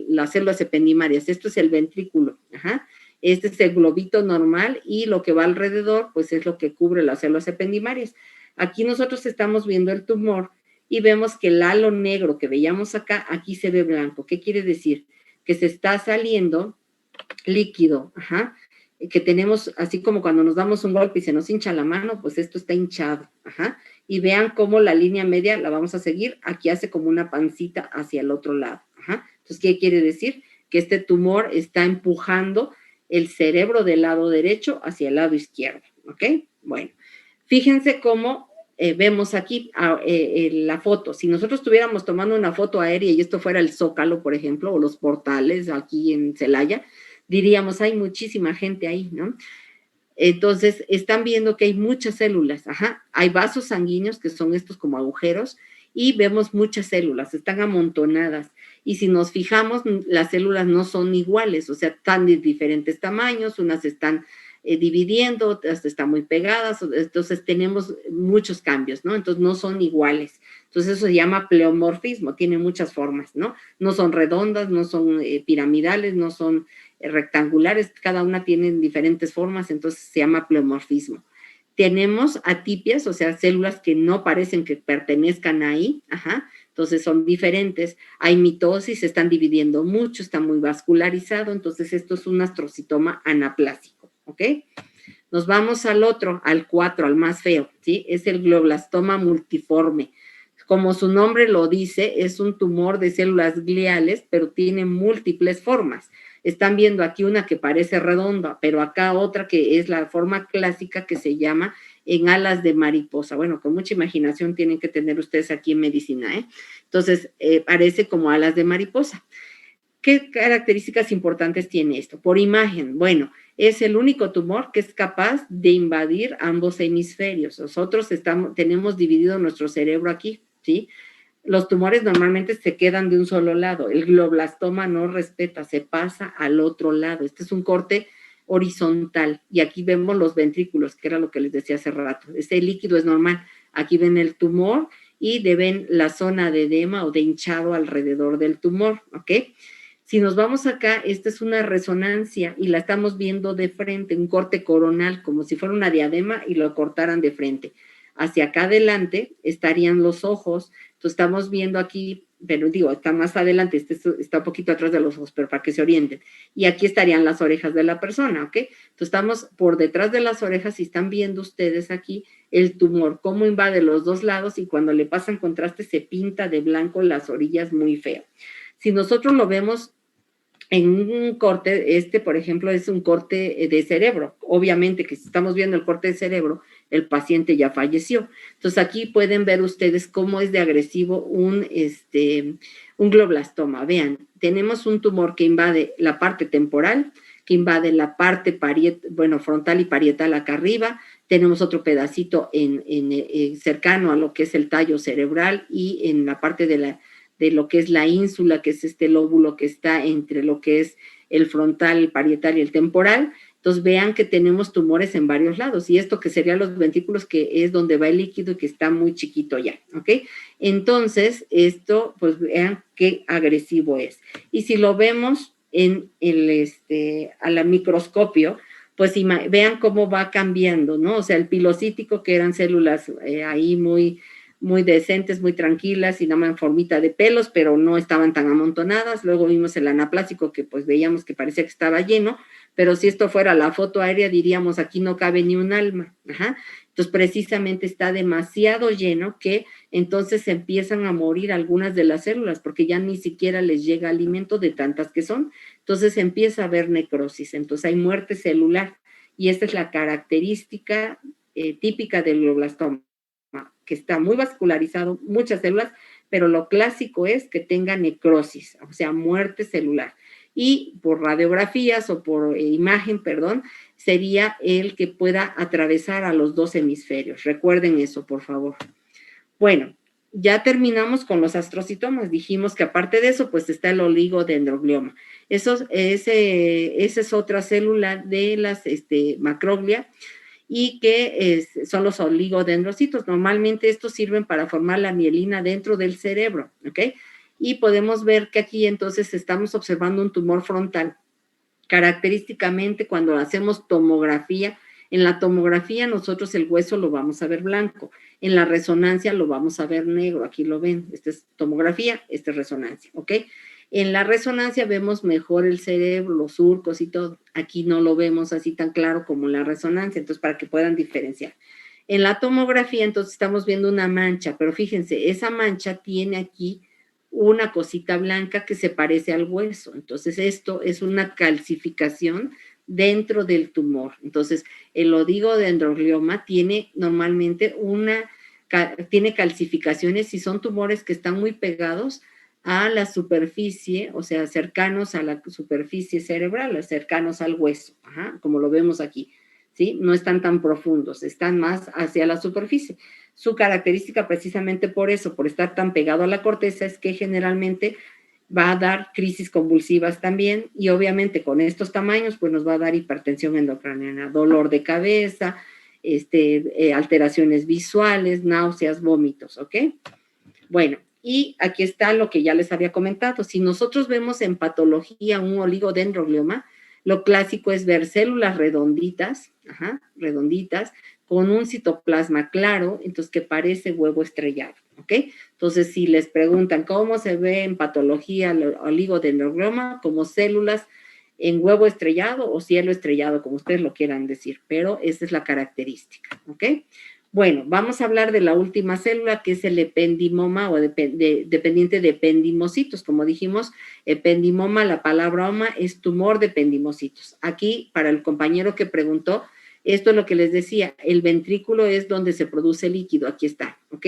las células ependimarias. Esto es el ventrículo, ajá. Este es el globito normal y lo que va alrededor, pues es lo que cubre las células ependimarias. Aquí nosotros estamos viendo el tumor y vemos que el halo negro que veíamos acá, aquí se ve blanco. ¿Qué quiere decir? Que se está saliendo líquido, ajá, que tenemos, así como cuando nos damos un golpe y se nos hincha la mano, pues esto está hinchado, ajá. Y vean cómo la línea media la vamos a seguir, aquí hace como una pancita hacia el otro lado, ajá. Entonces, ¿qué quiere decir? Que este tumor está empujando el cerebro del lado derecho hacia el lado izquierdo, ¿ok? Bueno, fíjense cómo vemos aquí la foto. Si nosotros estuviéramos tomando una foto aérea y esto fuera el Zócalo, por ejemplo, o los portales aquí en Celaya, diríamos, hay muchísima gente ahí, ¿no? Entonces, están viendo que hay muchas células, ajá, hay vasos sanguíneos que son estos como agujeros y vemos muchas células, están amontonadas. Y si nos fijamos, las células no son iguales, o sea, están de diferentes tamaños, unas están dividiendo, otras están muy pegadas, entonces tenemos muchos cambios, ¿no? Entonces no son iguales. Entonces eso se llama pleomorfismo, tiene muchas formas, ¿no? No son redondas, no son piramidales, no son rectangulares, cada una tiene diferentes formas, entonces se llama pleomorfismo. Tenemos atipias, o sea, células que no parecen que pertenezcan ahí, entonces son diferentes. Hay mitosis, se están dividiendo mucho, está muy vascularizado, entonces esto es un astrocitoma anaplásico, ¿ok? Nos vamos al otro, al 4, al más feo, ¿sí? Es el glioblastoma multiforme. Como su nombre lo dice, es un tumor de células gliales, pero tiene múltiples formas. Están viendo aquí una que parece redonda, pero acá otra que es la forma clásica que se llama en alas de mariposa. Bueno, con mucha imaginación tienen que tener ustedes aquí en medicina, ¿eh? Entonces, parece como alas de mariposa. ¿Qué características importantes tiene esto? Por imagen, bueno, es el único tumor que es capaz de invadir ambos hemisferios. Nosotros tenemos dividido nuestro cerebro aquí, ¿sí? Los tumores normalmente se quedan de un solo lado. El glioblastoma no respeta, se pasa al otro lado. Este es un corte horizontal y aquí vemos los ventrículos, que era lo que les decía hace rato. Este líquido es normal. Aquí ven el tumor y ven la zona de edema o de hinchado alrededor del tumor, ¿ok? Si nos vamos acá, esta es una resonancia y la estamos viendo de frente, un corte coronal, como si fuera una diadema y lo cortaran de frente. Hacia acá adelante estarían los ojos. Entonces estamos viendo aquí, pero digo, está más adelante, está un poquito atrás de los ojos, pero para que se orienten. Y aquí estarían las orejas de la persona, ¿ok? Entonces estamos por detrás de las orejas y están viendo ustedes aquí el tumor, cómo invade los dos lados y cuando le pasan contraste se pinta de blanco las orillas muy feo. Si nosotros lo vemos en un corte, por ejemplo, es un corte de cerebro. Obviamente que si estamos viendo el corte de cerebro, el paciente ya falleció. Entonces, aquí pueden ver ustedes cómo es de agresivo un glioblastoma. Vean, tenemos un tumor que invade la parte temporal, que invade la parte frontal y parietal acá arriba. Tenemos otro pedacito cercano a lo que es el tallo cerebral y en la parte de lo que es la ínsula, que es este lóbulo que está entre lo que es el frontal, el parietal y el temporal. Entonces vean que tenemos tumores en varios lados y esto que serían los ventrículos, que es donde va el líquido y que está muy chiquito ya, ¿ok? Entonces esto, pues vean qué agresivo es. Y si lo vemos a la microscopio, pues vean cómo va cambiando, ¿no? O sea, el pilocítico, que eran células ahí muy decentes, muy tranquilas y nada más en formita de pelos, pero no estaban tan amontonadas. Luego vimos el anaplásico que pues veíamos que parecía que estaba lleno, pero si esto fuera la foto aérea diríamos aquí no cabe ni un alma. Entonces precisamente está demasiado lleno que entonces empiezan a morir algunas de las células porque ya ni siquiera les llega alimento de tantas que son. Entonces empieza a haber necrosis, entonces hay muerte celular y esta es la característica típica del glioblastoma, que está muy vascularizado, muchas células, pero lo clásico es que tenga necrosis, o sea, muerte celular. Y por radiografías o por imagen, sería el que pueda atravesar a los dos hemisferios. Recuerden eso, por favor. Bueno, ya terminamos con los astrocitomas. Dijimos que aparte de eso, pues está el oligodendroglioma. Esa es otra célula de las macroglia, y que son los oligodendrocitos. Normalmente estos sirven para formar la mielina dentro del cerebro, ¿ok? Y podemos ver que aquí entonces estamos observando un tumor frontal. Característicamente cuando hacemos tomografía, en la tomografía nosotros el hueso lo vamos a ver blanco, en la resonancia lo vamos a ver negro, aquí lo ven, esta es tomografía, esta es resonancia, ¿ok? En la resonancia vemos mejor el cerebro, los surcos y todo. Aquí no lo vemos así tan claro como en la resonancia, entonces para que puedan diferenciar. En la tomografía entonces estamos viendo una mancha, pero fíjense, esa mancha tiene aquí una cosita blanca que se parece al hueso. Entonces esto es una calcificación dentro del tumor. Entonces el oligodendroglioma tiene normalmente tiene calcificaciones y son tumores que están muy pegados a la superficie, o sea, cercanos a la superficie cerebral, cercanos al hueso, como lo vemos aquí, ¿sí? No están tan profundos, están más hacia la superficie. Su característica precisamente por eso, por estar tan pegado a la corteza, es que generalmente va a dar crisis convulsivas también y obviamente con estos tamaños pues nos va a dar hipertensión endocraniana, dolor de cabeza, alteraciones visuales, náuseas, vómitos, ¿ok? Bueno, y aquí está lo que ya les había comentado. Si nosotros vemos en patología un oligodendroglioma, Lo clásico es ver células redonditas, redonditas, con un citoplasma claro, entonces que parece huevo estrellado, ¿ok? Entonces, si les preguntan cómo se ve en patología el oligodendrograma, como células en huevo estrellado o cielo estrellado, como ustedes lo quieran decir, pero esa es la característica, ¿ok? Bueno, vamos a hablar de la última célula, que es el ependimoma o dependiente de ependimocitos. Como dijimos, ependimoma, la palabra oma es tumor de ependimocitos. Aquí, para el compañero que preguntó, esto es lo que les decía, el ventrículo es donde se produce líquido, aquí está, ¿ok?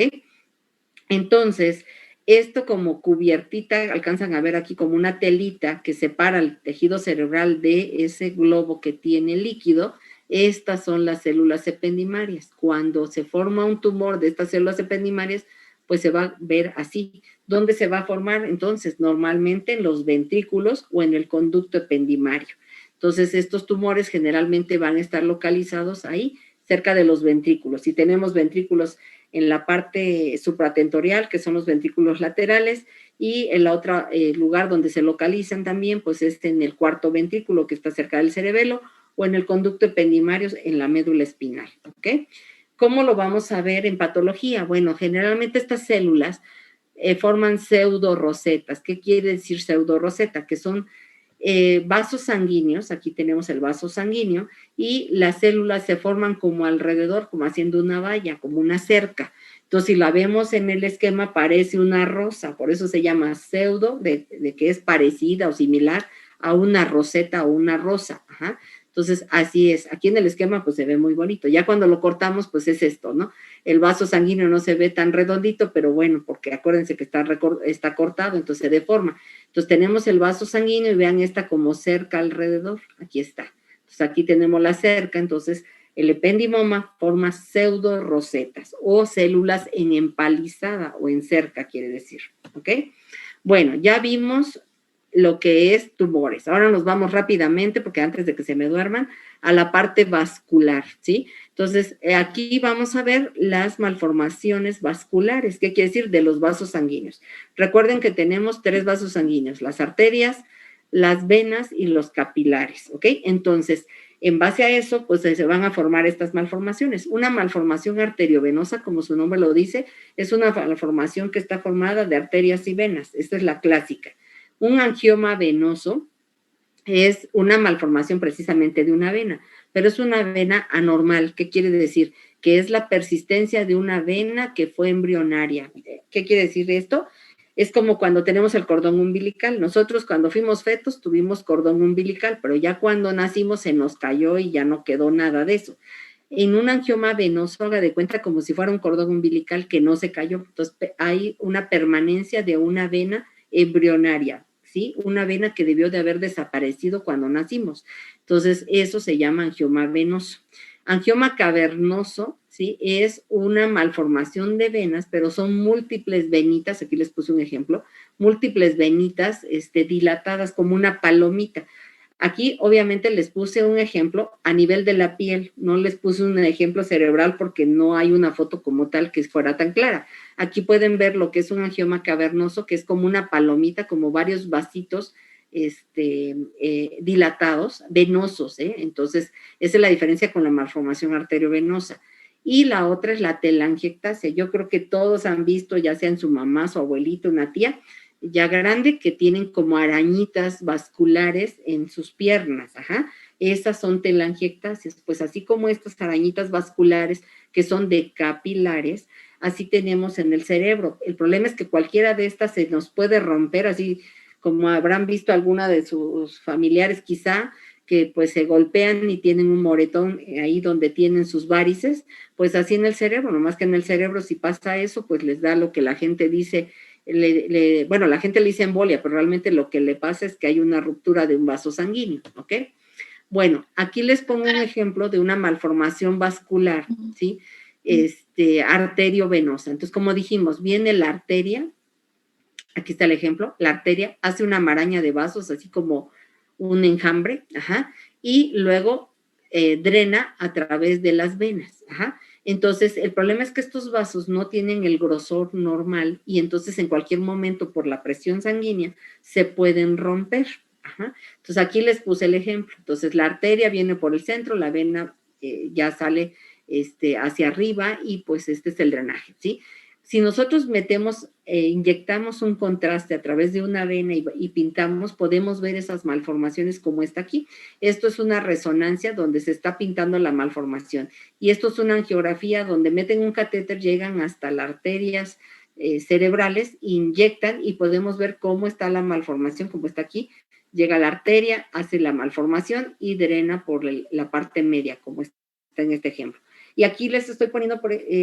Entonces, esto como cubiertita, alcanzan a ver aquí como una telita que separa el tejido cerebral de ese globo que tiene líquido. Estas son las células ependimarias. Cuando se forma un tumor de estas células ependimarias, pues se va a ver así. ¿Dónde se va a formar? Entonces, normalmente en los ventrículos o en el conducto ependimario. Entonces, estos tumores generalmente van a estar localizados ahí, cerca de los ventrículos. Si tenemos ventrículos en la parte supratentorial, que son los ventrículos laterales, y el otro lugar donde se localizan también, pues es en el cuarto ventrículo, que está cerca del cerebelo, o en el conducto ependimario en la médula espinal, ¿ok? ¿Cómo lo vamos a ver en patología? Bueno, generalmente estas células forman pseudorosetas. ¿Qué quiere decir pseudoroseta? Que son vasos sanguíneos, aquí tenemos el vaso sanguíneo, y las células se forman como alrededor, como haciendo una valla, como una cerca. Entonces, si la vemos en el esquema, parece una rosa, por eso se llama pseudo, de que es parecida o similar a una roseta o una rosa. Ajá. Entonces, así es. Aquí en el esquema, pues se ve muy bonito. Ya cuando lo cortamos, pues es esto, ¿no? El vaso sanguíneo no se ve tan redondito, pero bueno, porque acuérdense que está cortado, entonces se deforma. Entonces, tenemos el vaso sanguíneo y vean esta como cerca alrededor. Aquí está. Entonces, aquí tenemos la cerca. Entonces, el ependimoma forma pseudorosetas o células en empalizada o en cerca, quiere decir. ¿Ok? Bueno, ya vimos lo que es tumores. Ahora nos vamos rápidamente, porque antes de que se me duerman, a la parte vascular, ¿sí? Entonces, aquí vamos a ver las malformaciones vasculares. ¿Qué quiere decir? De los vasos sanguíneos. Recuerden que tenemos 3 vasos sanguíneos, las arterias, las venas y los capilares, ¿ok? Entonces, en base a eso, pues se van a formar estas malformaciones. Una malformación arteriovenosa, como su nombre lo dice, es una malformación que está formada de arterias y venas. Esta es la clásica. Un angioma venoso es una malformación precisamente de una vena, pero es una vena anormal. ¿Qué quiere decir? Que es la persistencia de una vena que fue embrionaria. ¿Qué quiere decir esto? Es como cuando tenemos el cordón umbilical. Nosotros cuando fuimos fetos tuvimos cordón umbilical, pero ya cuando nacimos se nos cayó y ya no quedó nada de eso. En un angioma venoso, haga de cuenta como si fuera un cordón umbilical que no se cayó. Entonces hay una permanencia de una vena embrionaria, ¿sí? Una vena que debió de haber desaparecido cuando nacimos. Entonces, eso se llama angioma venoso. Angioma cavernoso, ¿sí? Es una malformación de venas, pero son múltiples venitas, aquí les puse un ejemplo, múltiples venitas dilatadas como una palomita. Aquí obviamente les puse un ejemplo a nivel de la piel, no les puse un ejemplo cerebral porque no hay una foto como tal que fuera tan clara. Aquí pueden ver lo que es un angioma cavernoso, que es como una palomita, como varios vasitos dilatados, venosos, ¿eh? Entonces, esa es la diferencia con la malformación arteriovenosa. Y la otra es la telangiectasia. Yo creo que todos han visto, ya sea en su mamá, su abuelito, una tía, ya grande, que tienen como arañitas vasculares en sus piernas, ajá. Esas son telangiectasias. Pues así como estas arañitas vasculares que son de capilares, así tenemos en el cerebro. El problema es que cualquiera de estas se nos puede romper, así como habrán visto alguna de sus familiares quizá, que pues se golpean y tienen un moretón ahí donde tienen sus varices, pues así en el cerebro, nomás que en el cerebro si pasa eso, pues les da lo que la gente dice, bueno, la gente le dice embolia, pero realmente lo que le pasa es que hay una ruptura de un vaso sanguíneo, ¿ok? Bueno, aquí les pongo un ejemplo de una malformación vascular, ¿sí? Arteriovenosa. Entonces, como dijimos, viene la arteria, aquí está el ejemplo, la arteria hace una maraña de vasos, así como un enjambre, ajá, y luego drena a través de las venas, ajá. Entonces, el problema es que estos vasos no tienen el grosor normal y entonces en cualquier momento por la presión sanguínea se pueden romper, Ajá. Entonces, aquí les puse el ejemplo. Entonces, la arteria viene por el centro, la vena ya sale hacia arriba y pues este es el drenaje, ¿sí? Si nosotros metemos, inyectamos un contraste a través de una vena y pintamos, podemos ver esas malformaciones como esta aquí. Esto es una resonancia donde se está pintando la malformación. Y esto es una angiografía donde meten un catéter, llegan hasta las arterias cerebrales, inyectan y podemos ver cómo está la malformación, como está aquí. Llega a la arteria, hace la malformación y drena por la parte media, como está en este ejemplo. Y aquí les estoy poniendo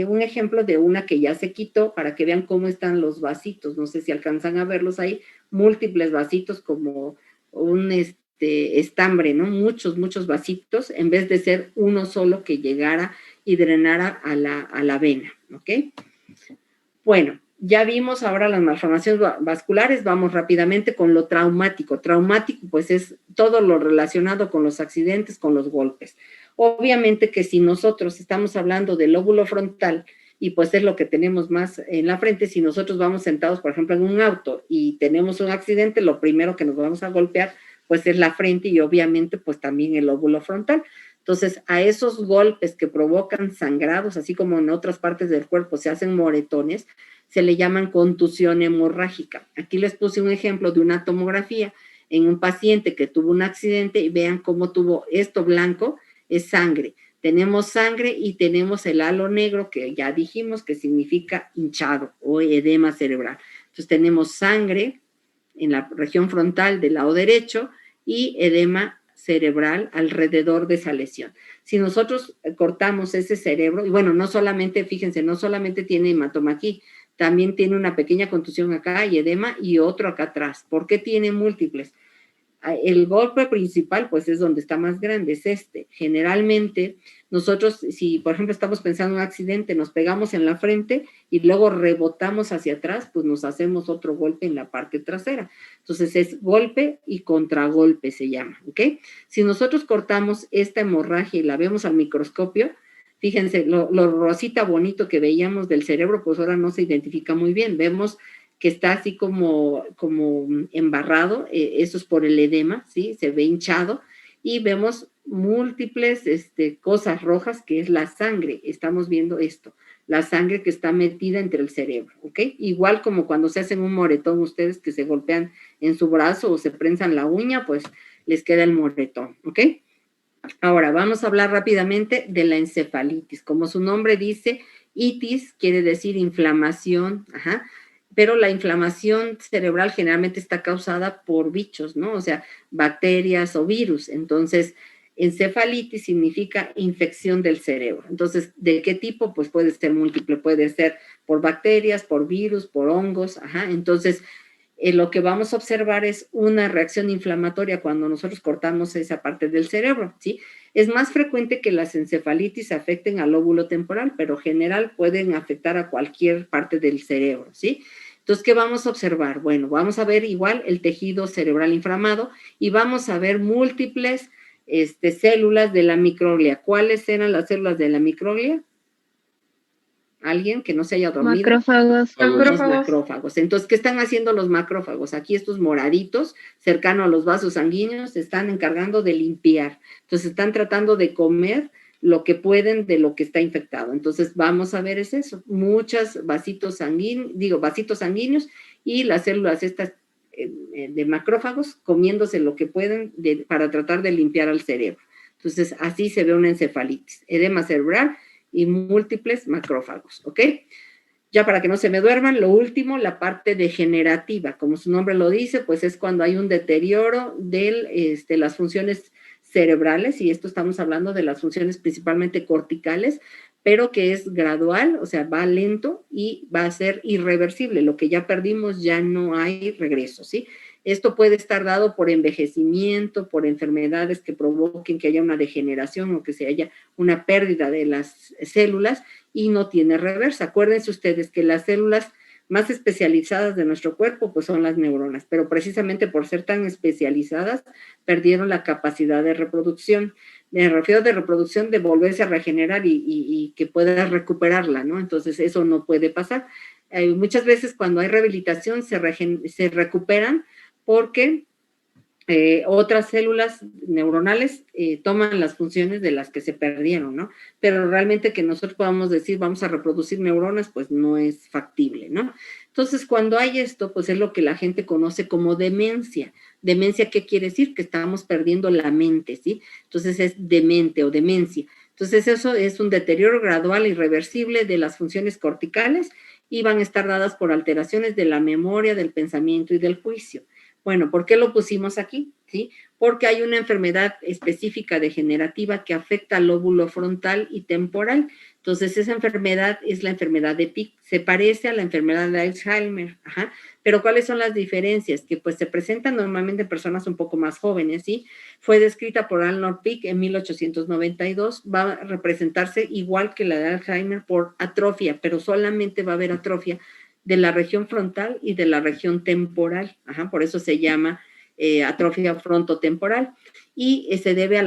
un ejemplo de una que ya se quitó para que vean cómo están los vasitos. No sé si alcanzan a verlos ahí, múltiples vasitos como un estambre, ¿no? Muchos vasitos, en vez de ser uno solo que llegara y drenara a la vena, ¿ok? Bueno, ya vimos ahora las malformaciones vasculares, vamos rápidamente con lo traumático. Traumático, pues es todo lo relacionado con los accidentes, con los golpes. Obviamente que si nosotros estamos hablando del lóbulo frontal, y pues es lo que tenemos más en la frente, si nosotros vamos sentados, por ejemplo, en un auto y tenemos un accidente, lo primero que nos vamos a golpear, pues es la frente y obviamente pues también el lóbulo frontal. Entonces, a esos golpes que provocan sangrados, así como en otras partes del cuerpo se hacen moretones, se le llaman contusión hemorrágica. Aquí les puse un ejemplo de una tomografía en un paciente que tuvo un accidente y vean cómo tuvo esto blanco, es sangre. Tenemos sangre y tenemos el halo negro que ya dijimos que significa hinchado o edema cerebral. Entonces tenemos sangre en la región frontal del lado derecho y edema cerebral alrededor de esa lesión. Si nosotros cortamos ese cerebro, y bueno, no solamente, fíjense, no solamente tiene hematoma aquí, también tiene una pequeña contusión acá y edema y otro acá atrás. ¿Por qué tiene múltiples? El golpe principal, pues es donde está más grande, es este. Generalmente, nosotros, si por ejemplo estamos pensando en un accidente, nos pegamos en la frente y luego rebotamos hacia atrás, pues nos hacemos otro golpe en la parte trasera. Entonces es golpe y contragolpe se llama, ¿ok? Si nosotros cortamos esta hemorragia y la vemos al microscopio, fíjense, lo rosita bonito que veíamos del cerebro, pues ahora no se identifica muy bien. Vemos que está así como embarrado, eso es por el edema, ¿sí? Se ve hinchado y vemos múltiples cosas rojas que es la sangre, estamos viendo esto, la sangre que está metida entre el cerebro, ¿ok? Igual como cuando se hacen un moretón ustedes que se golpean en su brazo o se prensan la uña, pues les queda el moretón, ¿ok? Ahora, vamos a hablar rápidamente de la encefalitis. Como su nombre dice, itis quiere decir inflamación, ajá, pero la inflamación cerebral generalmente está causada por bichos, ¿no? O sea, bacterias o virus. Entonces, encefalitis significa infección del cerebro. Entonces, ¿de qué tipo? Pues puede ser múltiple, puede ser por bacterias, por virus, por hongos, ajá. Entonces, lo que vamos a observar es una reacción inflamatoria cuando nosotros cortamos esa parte del cerebro, ¿sí? Es más frecuente que las encefalitis afecten al lóbulo temporal, pero en general pueden afectar a cualquier parte del cerebro, ¿sí? Entonces, ¿qué vamos a observar? Bueno, vamos a ver igual el tejido cerebral inflamado y vamos a ver múltiples células de la microglia. ¿Cuáles eran las células de la microglia? ¿Alguien que no se haya dormido? Macrófagos. Los macrófagos. Entonces, ¿qué están haciendo los macrófagos? Aquí estos moraditos, cercano a los vasos sanguíneos, se están encargando de limpiar. Entonces, están tratando de comer lo que pueden de lo que está infectado. Entonces, vamos a ver es eso, muchos vasitos sanguíneos y las células estas de macrófagos comiéndose lo que pueden para tratar de limpiar al cerebro. Entonces, así se ve una encefalitis, edema cerebral y múltiples macrófagos, ¿ok? Ya para que no se me duerman, lo último, la parte degenerativa, como su nombre lo dice, pues es cuando hay un deterioro de las funciones cerebrales, y esto estamos hablando de las funciones principalmente corticales, pero que es gradual, o sea, va lento y va a ser irreversible. Lo que ya perdimos ya no hay regreso, ¿sí? Esto puede estar dado por envejecimiento, por enfermedades que provoquen que haya una degeneración o que se haya una pérdida de las células y no tiene reversa. Acuérdense ustedes que las células más especializadas de nuestro cuerpo pues son las neuronas, pero precisamente por ser tan especializadas perdieron la capacidad de reproducción. Me refiero de reproducción de volverse a regenerar y que pueda recuperarla, ¿no? Entonces eso no puede pasar. Muchas veces cuando hay rehabilitación se recuperan porque otras células neuronales toman las funciones de las que se perdieron, ¿no? Pero realmente que nosotros podamos decir vamos a reproducir neuronas, pues no es factible, ¿no? Entonces, cuando hay esto, pues es lo que la gente conoce como demencia. Demencia, ¿qué quiere decir? Que estamos perdiendo la mente, ¿sí? Entonces es demente o demencia. Entonces, eso es un deterioro gradual e irreversible de las funciones corticales y van a estar dadas por alteraciones de la memoria, del pensamiento y del juicio. Bueno, ¿por qué lo pusimos aquí? ¿Sí? Porque hay una enfermedad específica degenerativa que afecta al lóbulo frontal y temporal. Entonces, esa enfermedad es la enfermedad de Pick. Se parece a la enfermedad de Alzheimer. Ajá. Pero ¿cuáles son las diferencias? Que pues se presentan normalmente en personas un poco más jóvenes, ¿sí? Fue descrita por Arnold Pick en 1892. Va a representarse igual que la de Alzheimer por atrofia, pero solamente va a haber atrofia de la región frontal y de la región temporal. Ajá, por eso se llama atrofia frontotemporal. Y se debe a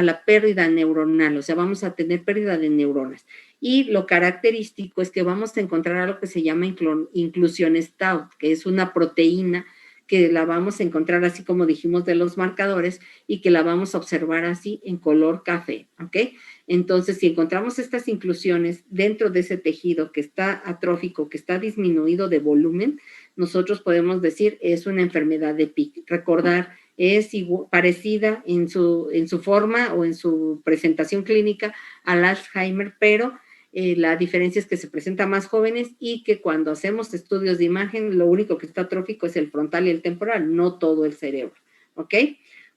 la pérdida neuronal, o sea, vamos a tener pérdida de neuronas. Y lo característico es que vamos a encontrar algo que se llama inclusión stout, que es una proteína que la vamos a encontrar así como dijimos de los marcadores y que la vamos a observar así en color café, ¿ok? Entonces, si encontramos estas inclusiones dentro de ese tejido que está atrófico, que está disminuido de volumen, nosotros podemos decir es una enfermedad de Pick. Recordar, es parecida en su forma o en su presentación clínica al Alzheimer, pero la diferencia es que se presenta más jóvenes y que cuando hacemos estudios de imagen, lo único que está atrófico es el frontal y el temporal, no todo el cerebro, ¿ok?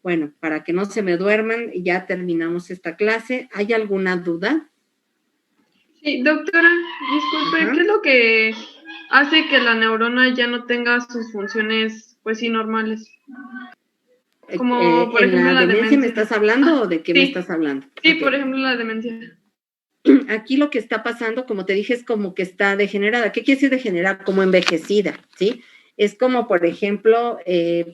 Bueno, para que no se me duerman, ya terminamos esta clase. ¿Hay alguna duda? Sí, doctora, disculpe, Ajá. ¿qué es lo que hace que la neurona ya no tenga sus funciones, pues sí, normales? Como, por ¿En ejemplo, la la demencia me demencia. estás hablando o de qué me Sí. estás hablando? Sí, Ok. por ejemplo, la demencia. Aquí lo que está pasando, como te dije, es como que está degenerada. ¿Qué quiere decir degenerada? Como envejecida, ¿sí? Es como, por ejemplo,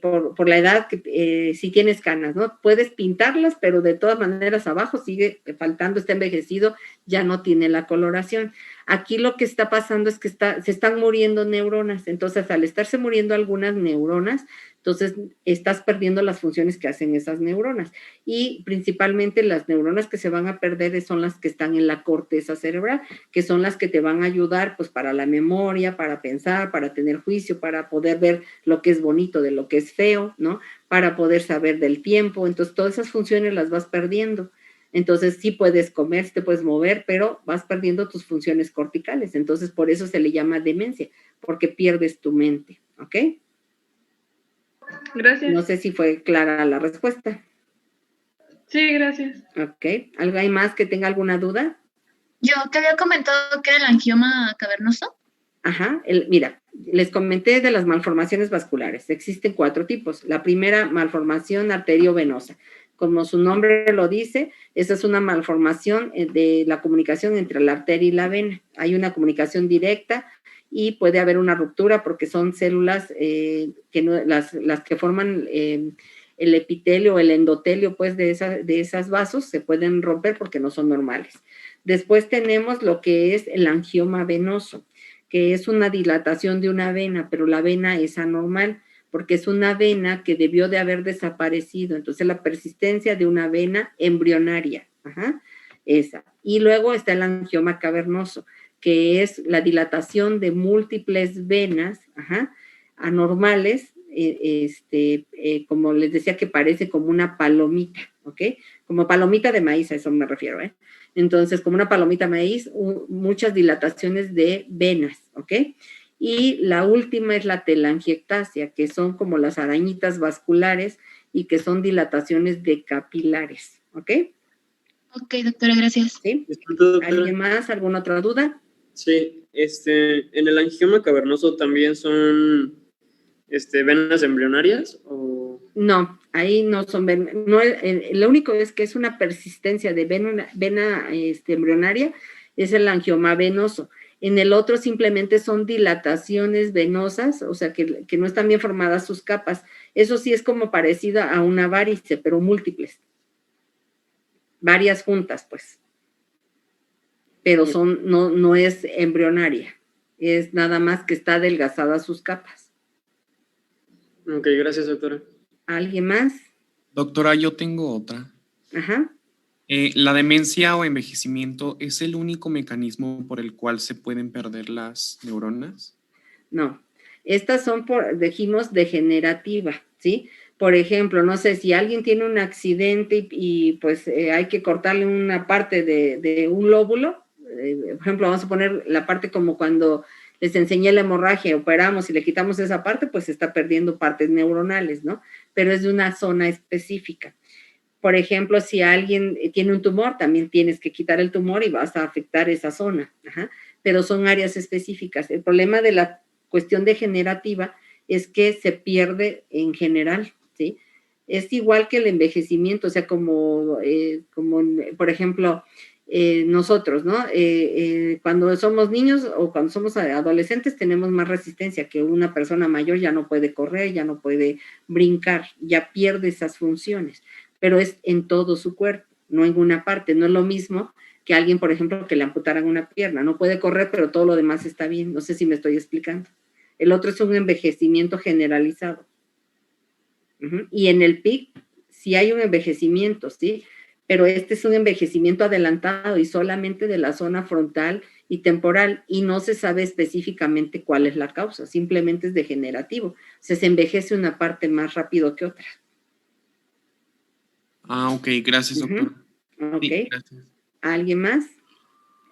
por la edad, si tienes canas, ¿no? Puedes pintarlas, pero de todas maneras abajo sigue faltando, está envejecido, ya no tiene la coloración. Aquí lo que está pasando es que se están muriendo neuronas. Entonces, al estarse muriendo algunas neuronas, entonces estás perdiendo las funciones que hacen esas neuronas. Y principalmente las neuronas que se van a perder son las que están en la corteza cerebral, que son las que te van a ayudar pues para la memoria, para pensar, para tener juicio, para poder ver lo que es bonito de lo que es feo, ¿no? Para poder saber del tiempo. Entonces, todas esas funciones las vas perdiendo. Entonces, sí puedes comer, sí te puedes mover, pero vas perdiendo tus funciones corticales. Entonces, por eso se le llama demencia, porque pierdes tu mente, ¿ok? Gracias. No sé si fue clara la respuesta. Sí, gracias. Ok. ¿Algo hay más que tenga alguna duda? Yo te había comentado que era el angioma cavernoso. Ajá. Mira, les comenté de las malformaciones vasculares. Existen 4 tipos. La primera, malformación arteriovenosa. Como su nombre lo dice, esa es una malformación de la comunicación entre la arteria y la vena. Hay una comunicación directa y puede haber una ruptura porque son células que no, las que forman el epitelio o el endotelio pues, de esas vasos se pueden romper porque no son normales. Después tenemos lo que es el angioma venoso, que es una dilatación de una vena, pero la vena es anormal porque es una vena que debió de haber desaparecido. Entonces, la persistencia de una vena embrionaria. Ajá, esa. Y luego está el angioma cavernoso, que es la dilatación de múltiples venas, ajá, anormales, como les decía, que parece como una palomita, ¿ok? Como palomita de maíz, a eso me refiero, ¿eh? Entonces, como una palomita de maíz, muchas dilataciones de venas, ¿ok? Y la última es la telangiectasia, que son como las arañitas vasculares y que son dilataciones de capilares, ¿ok? Ok, doctora, gracias. ¿Sí? Disculpe, doctora. ¿Alguien más? ¿Alguna otra duda? Sí, en el angioma cavernoso también son venas embrionarias o No, ahí no son venas. No, lo único es que es una persistencia de vena embrionaria, es el angioma venoso. En el otro simplemente son dilataciones venosas, o sea, que no están bien formadas sus capas. Eso sí es como parecido a una varice, pero múltiples. Varias juntas, pues. Pero no es embrionaria. Es nada más que está adelgazada sus capas. Ok, gracias, doctora. ¿Alguien más? Doctora, yo tengo otra. Ajá. ¿La demencia o envejecimiento es el único mecanismo por el cual se pueden perder las neuronas? No, estas son, dijimos, degenerativa, ¿sí? Por ejemplo, no sé, si alguien tiene un accidente y pues hay que cortarle una parte de un lóbulo, por ejemplo, vamos a poner la parte como cuando les enseñé la hemorragia, operamos y le quitamos esa parte, pues se está perdiendo partes neuronales, ¿no? Pero es de una zona específica. Por ejemplo, si alguien tiene un tumor, también tienes que quitar el tumor y vas a afectar esa zona. Ajá. Pero son áreas específicas. El problema de la cuestión degenerativa es que se pierde en general, ¿sí? Es igual que el envejecimiento, o sea, como por ejemplo, nosotros, ¿no? Cuando somos niños o cuando somos adolescentes tenemos más resistencia, que una persona mayor ya no puede correr, ya no puede brincar, ya pierde esas funciones, pero es en todo su cuerpo, no en una parte. No es lo mismo que alguien, por ejemplo, que le amputaran una pierna, no puede correr, pero todo lo demás está bien. No sé si me estoy explicando. El otro es un envejecimiento generalizado. Y en el PIC sí hay un envejecimiento, ¿sí? Pero este es un envejecimiento adelantado y solamente de la zona frontal y temporal, y no se sabe específicamente cuál es la causa, simplemente es degenerativo. O sea, se envejece una parte más rápido que otra. Ah, ok, gracias, doctor. Ok. Sí, gracias. ¿Alguien más?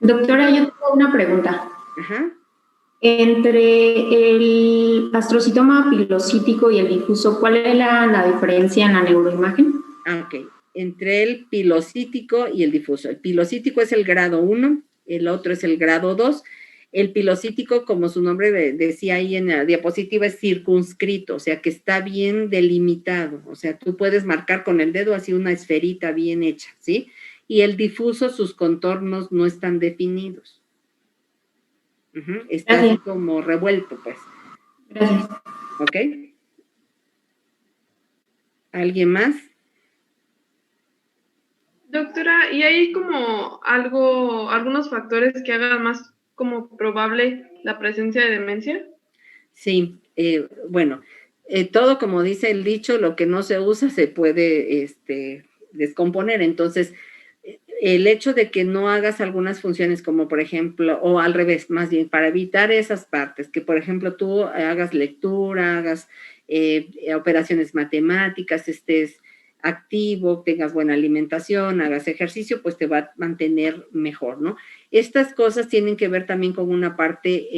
Doctora, yo tengo una pregunta. Ajá. Entre el astrocitoma pilocítico y el difuso, ¿cuál es la diferencia en la neuroimagen? Ok. Entre el pilocítico y el difuso. El pilocítico es el grado 1, el otro es el grado 2. El pilocítico, como su nombre decía ahí en la diapositiva, es circunscrito, o sea que está bien delimitado. O sea, tú puedes marcar con el dedo así una esferita bien hecha, ¿sí? Y el difuso, sus contornos no están definidos. Está así como revuelto, pues. Gracias. ¿Ok? ¿Alguien más? Doctora, ¿y hay como algunos factores que hagan más como probable la presencia de demencia? Sí, bueno, todo como dice el dicho, lo que no se usa se puede descomponer. Entonces, el hecho de que no hagas algunas funciones como por ejemplo, o al revés, más bien para evitar esas partes, que por ejemplo tú hagas lectura, hagas operaciones matemáticas, estés activo, tengas buena alimentación, hagas ejercicio, pues te va a mantener mejor, ¿no? Estas cosas tienen que ver también con una parte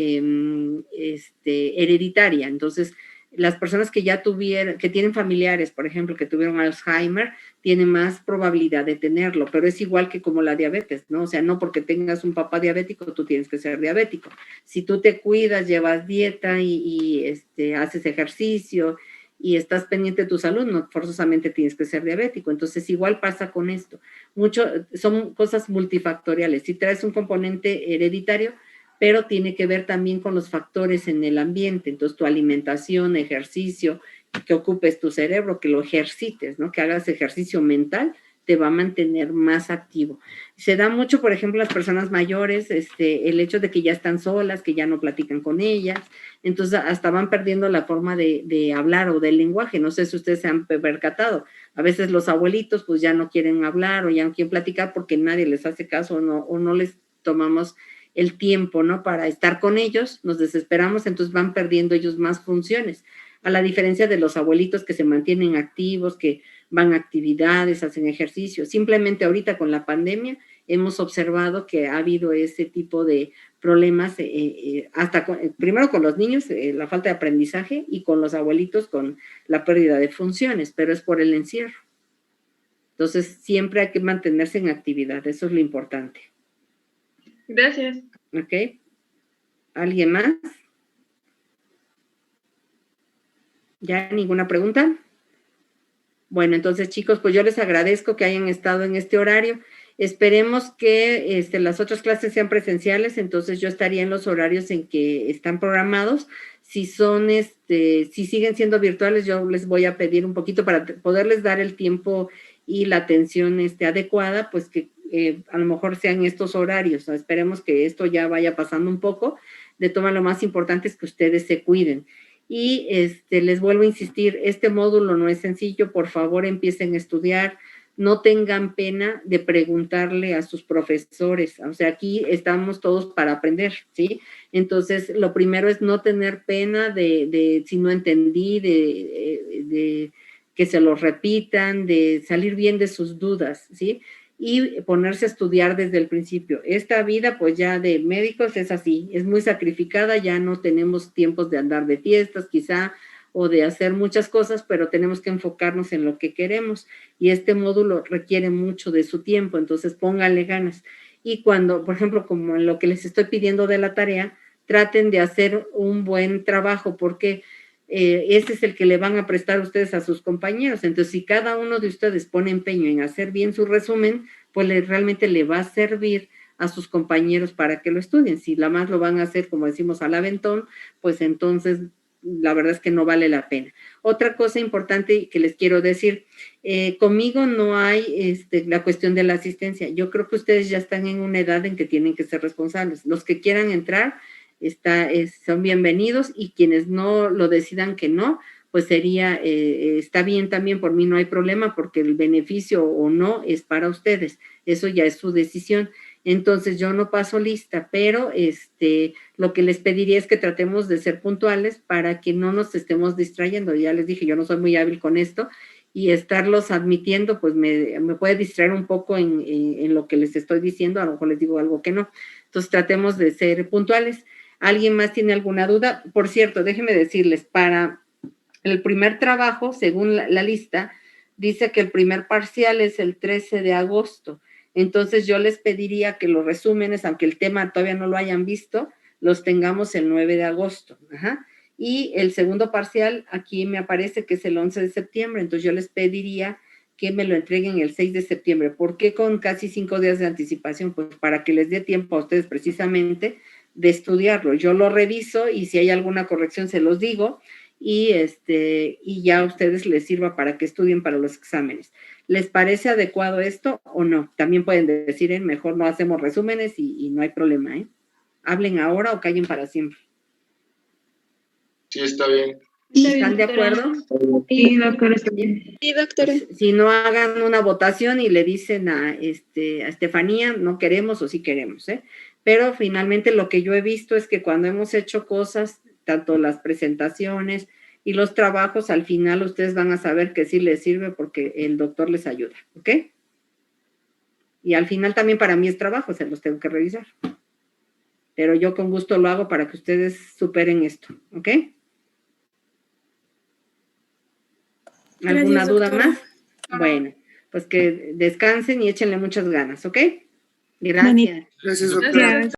hereditaria. Entonces, las personas que ya que tienen familiares, por ejemplo, que tuvieron Alzheimer, tienen más probabilidad de tenerlo, pero es igual que como la diabetes, ¿no? O sea, no porque tengas un papá diabético, tú tienes que ser diabético. Si tú te cuidas, llevas dieta y haces ejercicio y estás pendiente de tu salud, no forzosamente tienes que ser diabético. Entonces, igual pasa con esto. Son cosas multifactoriales. Si traes un componente hereditario, pero tiene que ver también con los factores en el ambiente. Entonces, tu alimentación, ejercicio, que ocupes tu cerebro, que lo ejercites, ¿no? Que hagas ejercicio mental, te va a mantener más activo. Se da mucho, por ejemplo, las personas mayores, el hecho de que ya están solas, que ya no platican con ellas, entonces hasta van perdiendo la forma de hablar o del lenguaje. No sé si ustedes se han percatado. A veces los abuelitos pues ya no quieren hablar o ya no quieren platicar porque nadie les hace caso o no les tomamos el tiempo, ¿no? Para estar con ellos, nos desesperamos, entonces van perdiendo ellos más funciones. A la diferencia de los abuelitos que se mantienen activos, que van a actividades, hacen ejercicio. Simplemente ahorita con la hemos observado que ha habido ese tipo de problemas, primero con los niños, la falta de aprendizaje, y con los abuelitos con la pérdida de funciones, pero es por el encierro. Entonces, siempre hay que mantenerse en actividad, eso es lo importante. Gracias. ¿Ok? ¿Alguien más? ¿Ya ninguna pregunta? Bueno, entonces, chicos, pues yo les agradezco que hayan estado en este horario. Esperemos que las otras clases sean presenciales, entonces yo estaría en los horarios en que están programados. Si son, si siguen siendo virtuales, yo les voy a pedir un poquito para poderles dar el tiempo y la atención adecuada, pues que a lo mejor sean estos horarios. ¿No? Esperemos que esto ya vaya pasando un poco. De toma, lo más importante es que ustedes se cuiden. Y les vuelvo a insistir, este módulo no es sencillo, por favor empiecen a estudiar, no tengan pena de preguntarle a sus profesores, o sea, aquí estamos todos para aprender, ¿sí? Entonces, lo primero es no tener pena de si no entendí, de que se lo repitan, de salir bien de sus dudas, ¿sí? Y ponerse a estudiar desde el principio. Esta vida, pues ya de médicos es así, es muy sacrificada, ya no tenemos tiempos de andar de fiestas quizá, o de hacer muchas cosas, pero tenemos que enfocarnos en lo que queremos, y este módulo requiere mucho de su tiempo, entonces pónganle ganas. Y cuando, por ejemplo, como en lo que les estoy pidiendo de la tarea, traten de hacer un buen trabajo, porque ese es el que le van a prestar ustedes a sus compañeros. Entonces, si cada uno de ustedes pone empeño en hacer bien su resumen, pues realmente le va a servir a sus compañeros para que lo estudien. Si la más lo van a hacer, como decimos, al aventón, pues entonces la verdad es que no vale la pena. Otra cosa importante que les quiero decir, conmigo no hay la cuestión de la asistencia. Yo creo que ustedes ya están en una edad en que tienen que ser responsables. Los que quieran entrar son bienvenidos, y quienes no lo decidan que no, pues está bien también, por mí no hay problema, porque el beneficio o no es para ustedes. Eso ya es su decisión. Entonces, yo no paso lista, pero lo que les pediría es que tratemos de ser puntuales para que no nos estemos distrayendo. Ya les dije, yo no soy muy hábil con esto, y estarlos admitiendo, pues me puede distraer un poco en lo que les estoy diciendo, a lo mejor les digo algo que no. Entonces, tratemos de ser puntuales. ¿Alguien más tiene alguna duda? Por cierto, déjenme decirles, para el primer trabajo, según la lista, dice que el primer parcial es el 13 de agosto. Entonces, yo les pediría que los resúmenes, aunque el tema todavía no lo hayan visto, los tengamos el 9 de agosto. Ajá. Y el segundo parcial, aquí me aparece que es el 11 de septiembre. Entonces, yo les pediría que me lo entreguen el 6 de septiembre. ¿Por qué con casi 5 días de anticipación? Pues para que les dé tiempo a ustedes precisamente de estudiarlo. Yo lo reviso, y si hay alguna corrección se los digo, y ya a ustedes les sirva para que estudien para los exámenes. ¿Les parece adecuado esto o no? También pueden decir, mejor no hacemos resúmenes y no hay problema, ¿eh? Hablen ahora o callen para siempre. Sí, está bien. ¿Están de acuerdo? Sí, doctora. Sí, doctora. Si no, hagan una votación y le dicen a Estefanía, no queremos o sí queremos, ¿eh? Pero finalmente lo que yo he visto es que cuando hemos hecho cosas, tanto las presentaciones y los trabajos, al final ustedes van a saber que sí les sirve porque el doctor les ayuda, ¿ok? Y al final también para mí es trabajo, se los tengo que revisar. Pero yo con gusto lo hago para que ustedes superen esto, ¿ok? ¿Alguna duda más? Bueno, pues que descansen y échenle muchas ganas, ¿ok? Gracias. Gracias, doctora.